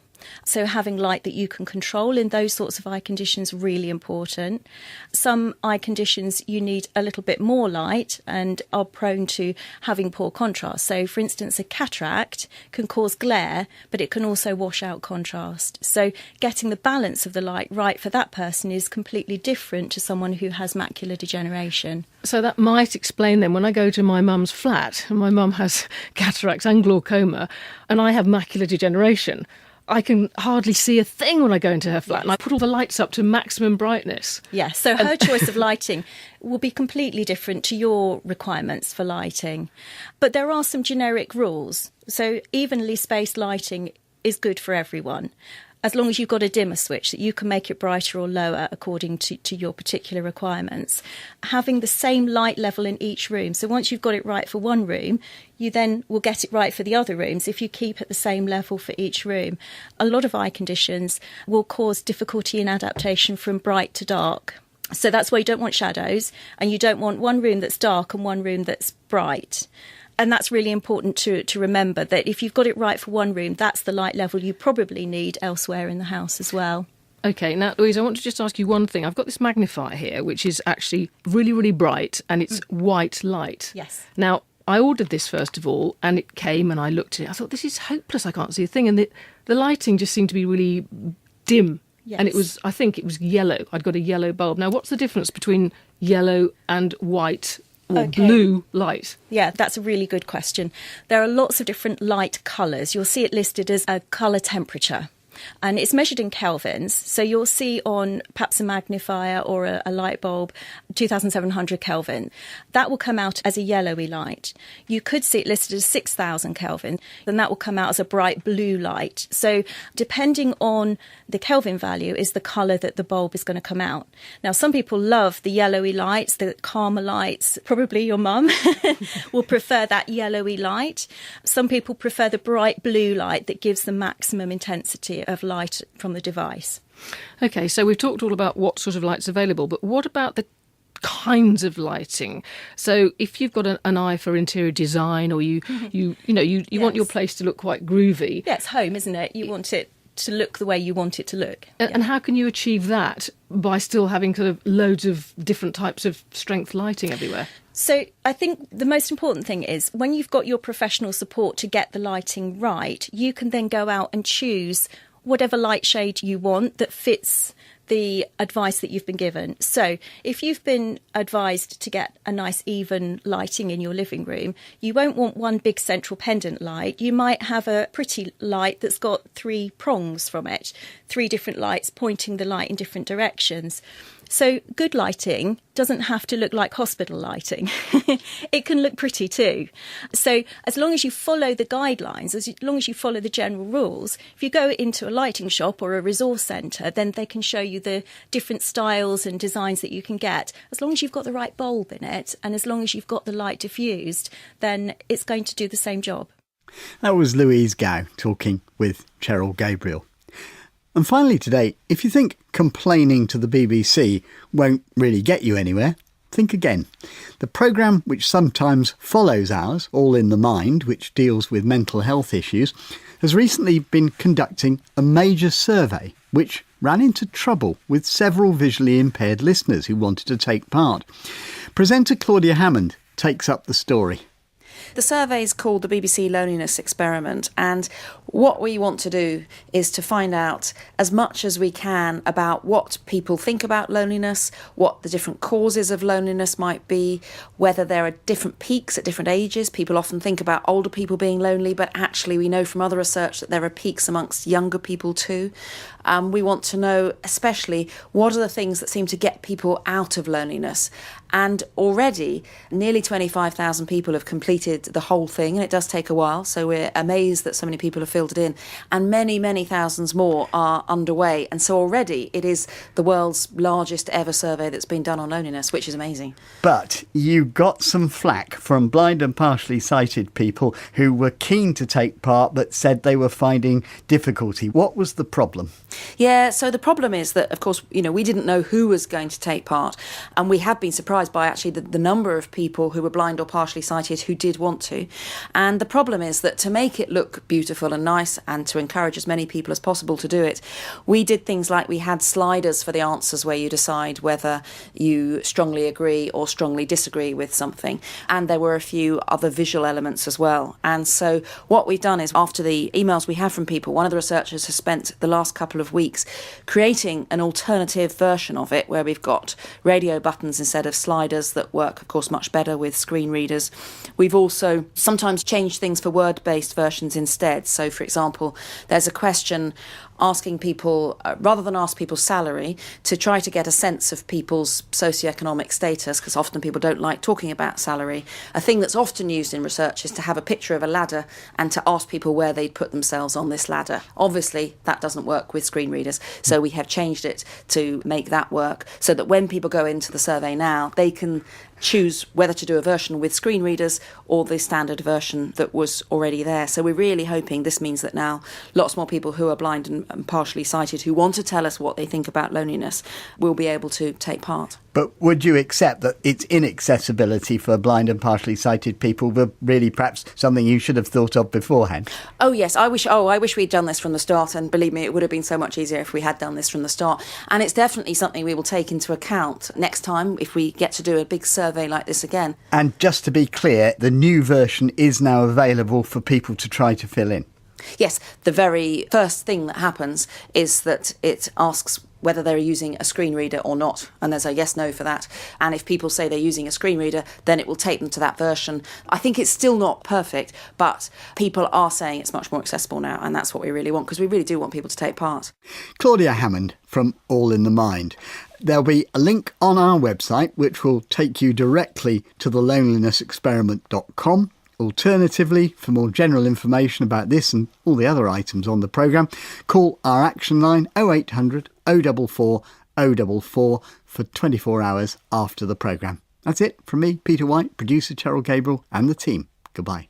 so having light that you can control in those sorts of eye conditions is really important. Some eye conditions you need a little bit more light and are prone to having poor contrast. So, for instance, a cataract can cause glare, but it can also wash out contrast. So getting the balance of the light right for that person is completely different to someone who has macular degeneration. So that might explain then when I go to my mum's flat, and my mum has cataracts and glaucoma, and I have macular degeneration, I can hardly see a thing when I go into her flat, and I put all the lights up to maximum brightness. Yes, so her choice of lighting will be completely different to your requirements for lighting. But there are some generic rules. So evenly spaced lighting is good for everyone, as long as you've got a dimmer switch that you can make it brighter or lower according to your particular requirements. Having the same light level in each room. So once you've got it right for one room, you then will get it right for the other rooms if you keep at the same level for each room. A lot of eye conditions will cause difficulty in adaptation from bright to dark. So that's why you don't want shadows, and you don't want one room that's dark and one room that's bright. And that's really important to remember, that if you've got it right for one room, that's the light level you probably need elsewhere in the house as well. OK, now, Louise, I want to just ask you one thing. I've got this magnifier here, which is actually really, really bright, and it's white light. Yes. Now, I ordered this first of all, and it came, and I looked at it. I thought, this is hopeless. I can't see a thing. And the lighting just seemed to be really dim. Yes. And I think it was yellow. I'd got a yellow bulb. Now, what's the difference between yellow and white or blue light? Yeah, that's a really good question. There are lots of different light colours. You'll see it listed as a colour temperature. And it's measured in kelvins. So you'll see on perhaps a magnifier or a light bulb, 2,700 Kelvin. That will come out as a yellowy light. You could see it listed as 6,000 Kelvin, then that will come out as a bright blue light. So depending on the Kelvin value is the colour that the bulb is going to come out. Now, some people love the yellowy lights, the calmer lights. Probably your mum will prefer that yellowy light. Some people prefer the bright blue light that gives the maximum intensity of light from the device. OK, so we've talked all about what sort of light's available, but what about the kinds of lighting? So if you've got an eye for interior design, or you want your place to look quite groovy. Yeah, it's home, isn't it? You want it to look the way you want it to look. And how can you achieve that by still having kind of loads of different types of strength lighting everywhere? So I think the most important thing is when you've got your professional support to get the lighting right, you can then go out and choose whatever light shade you want that fits the advice that you've been given. So if you've been advised to get a nice even lighting in your living room, you won't want one big central pendant light. You might have a pretty light that's got 3 prongs from it, 3 different lights pointing the light in different directions. So good lighting doesn't have to look like hospital lighting. It can look pretty too. So as long as you follow the guidelines, as long as you follow the general rules, if you go into a lighting shop or a resource centre, then they can show you the different styles and designs that you can get. As long as you've got the right bulb in it and as long as you've got the light diffused, then it's going to do the same job. That was Louise Gow talking with Cheryl Gabriel. And finally today, if you think complaining to the BBC won't really get you anywhere, think again. The programme which sometimes follows ours, All in the Mind, which deals with mental health issues, has recently been conducting a major survey which ran into trouble with several visually impaired listeners who wanted to take part. Presenter Claudia Hammond takes up the story. The survey is called the BBC Loneliness Experiment, and what we want to do is to find out as much as we can about what people think about loneliness, what the different causes of loneliness might be, whether there are different peaks at different ages. People often think about older people being lonely, but actually we know from other research that there are peaks amongst younger people too. We want to know especially what are the things that seem to get people out of loneliness. And already nearly 25,000 people have completed the whole thing, and it does take a while, so we're amazed that so many people have filled it in, and many, many thousands more are underway. And so already it is the world's largest ever survey that's been done on loneliness, which is amazing. But you got some flack from blind and partially sighted people who were keen to take part but said they were finding difficulty. What was the problem? Yeah, so the problem is that, of course, we didn't know who was going to take part, and we have been surprised by actually the number of people who were blind or partially sighted who did want to. And the problem is that to make it look beautiful and nice and to encourage as many people as possible to do it, we did things like we had sliders for the answers where you decide whether you strongly agree or strongly disagree with something. And there were a few other visual elements as well. And so what we've done is, after the emails we have from people, one of the researchers has spent the last couple of weeks creating an alternative version of it where we've got radio buttons instead of sliders that work, of course, much better with screen readers. We've also sometimes changed things for word-based versions instead. So, for example, there's a question asking people, rather than ask people's salary, to try to get a sense of people's socioeconomic status, because often people don't like talking about salary. A thing that's often used in research is to have a picture of a ladder and to ask people where they'd put themselves on this ladder. Obviously, that doesn't work with screen readers, so we have changed it to make that work, so that when people go into the survey now, they can choose whether to do a version with screen readers or the standard version that was already there. So we're really hoping this means that now lots more people who are blind and partially sighted who want to tell us what they think about loneliness will be able to take part. But would you accept that it's inaccessibility for blind and partially sighted people, but really perhaps something you should have thought of beforehand? Oh yes, I wish we'd done this from the start, and believe me, it would have been so much easier if we had done this from the start. And it's definitely something we will take into account next time if we get to do a big survey like this again. And just to be clear, the new version is now available for people to try to fill in. Yes, the very first thing that happens is that it asks whether they're using a screen reader or not, and there's a yes/no for that. And if people say they're using a screen reader, then it will take them to that version. I think it's still not perfect, but people are saying it's much more accessible now, and that's what we really want, because we really do want people to take part. Claudia Hammond from All in the Mind. There'll be a link on our website which will take you directly to the lonelinessexperiment.com. Alternatively, for more general information about this and all the other items on the programme, call our action line 0800 044 044 for 24 hours after the programme. That's it from me, Peter White, producer Cheryl Gabriel and the team. Goodbye.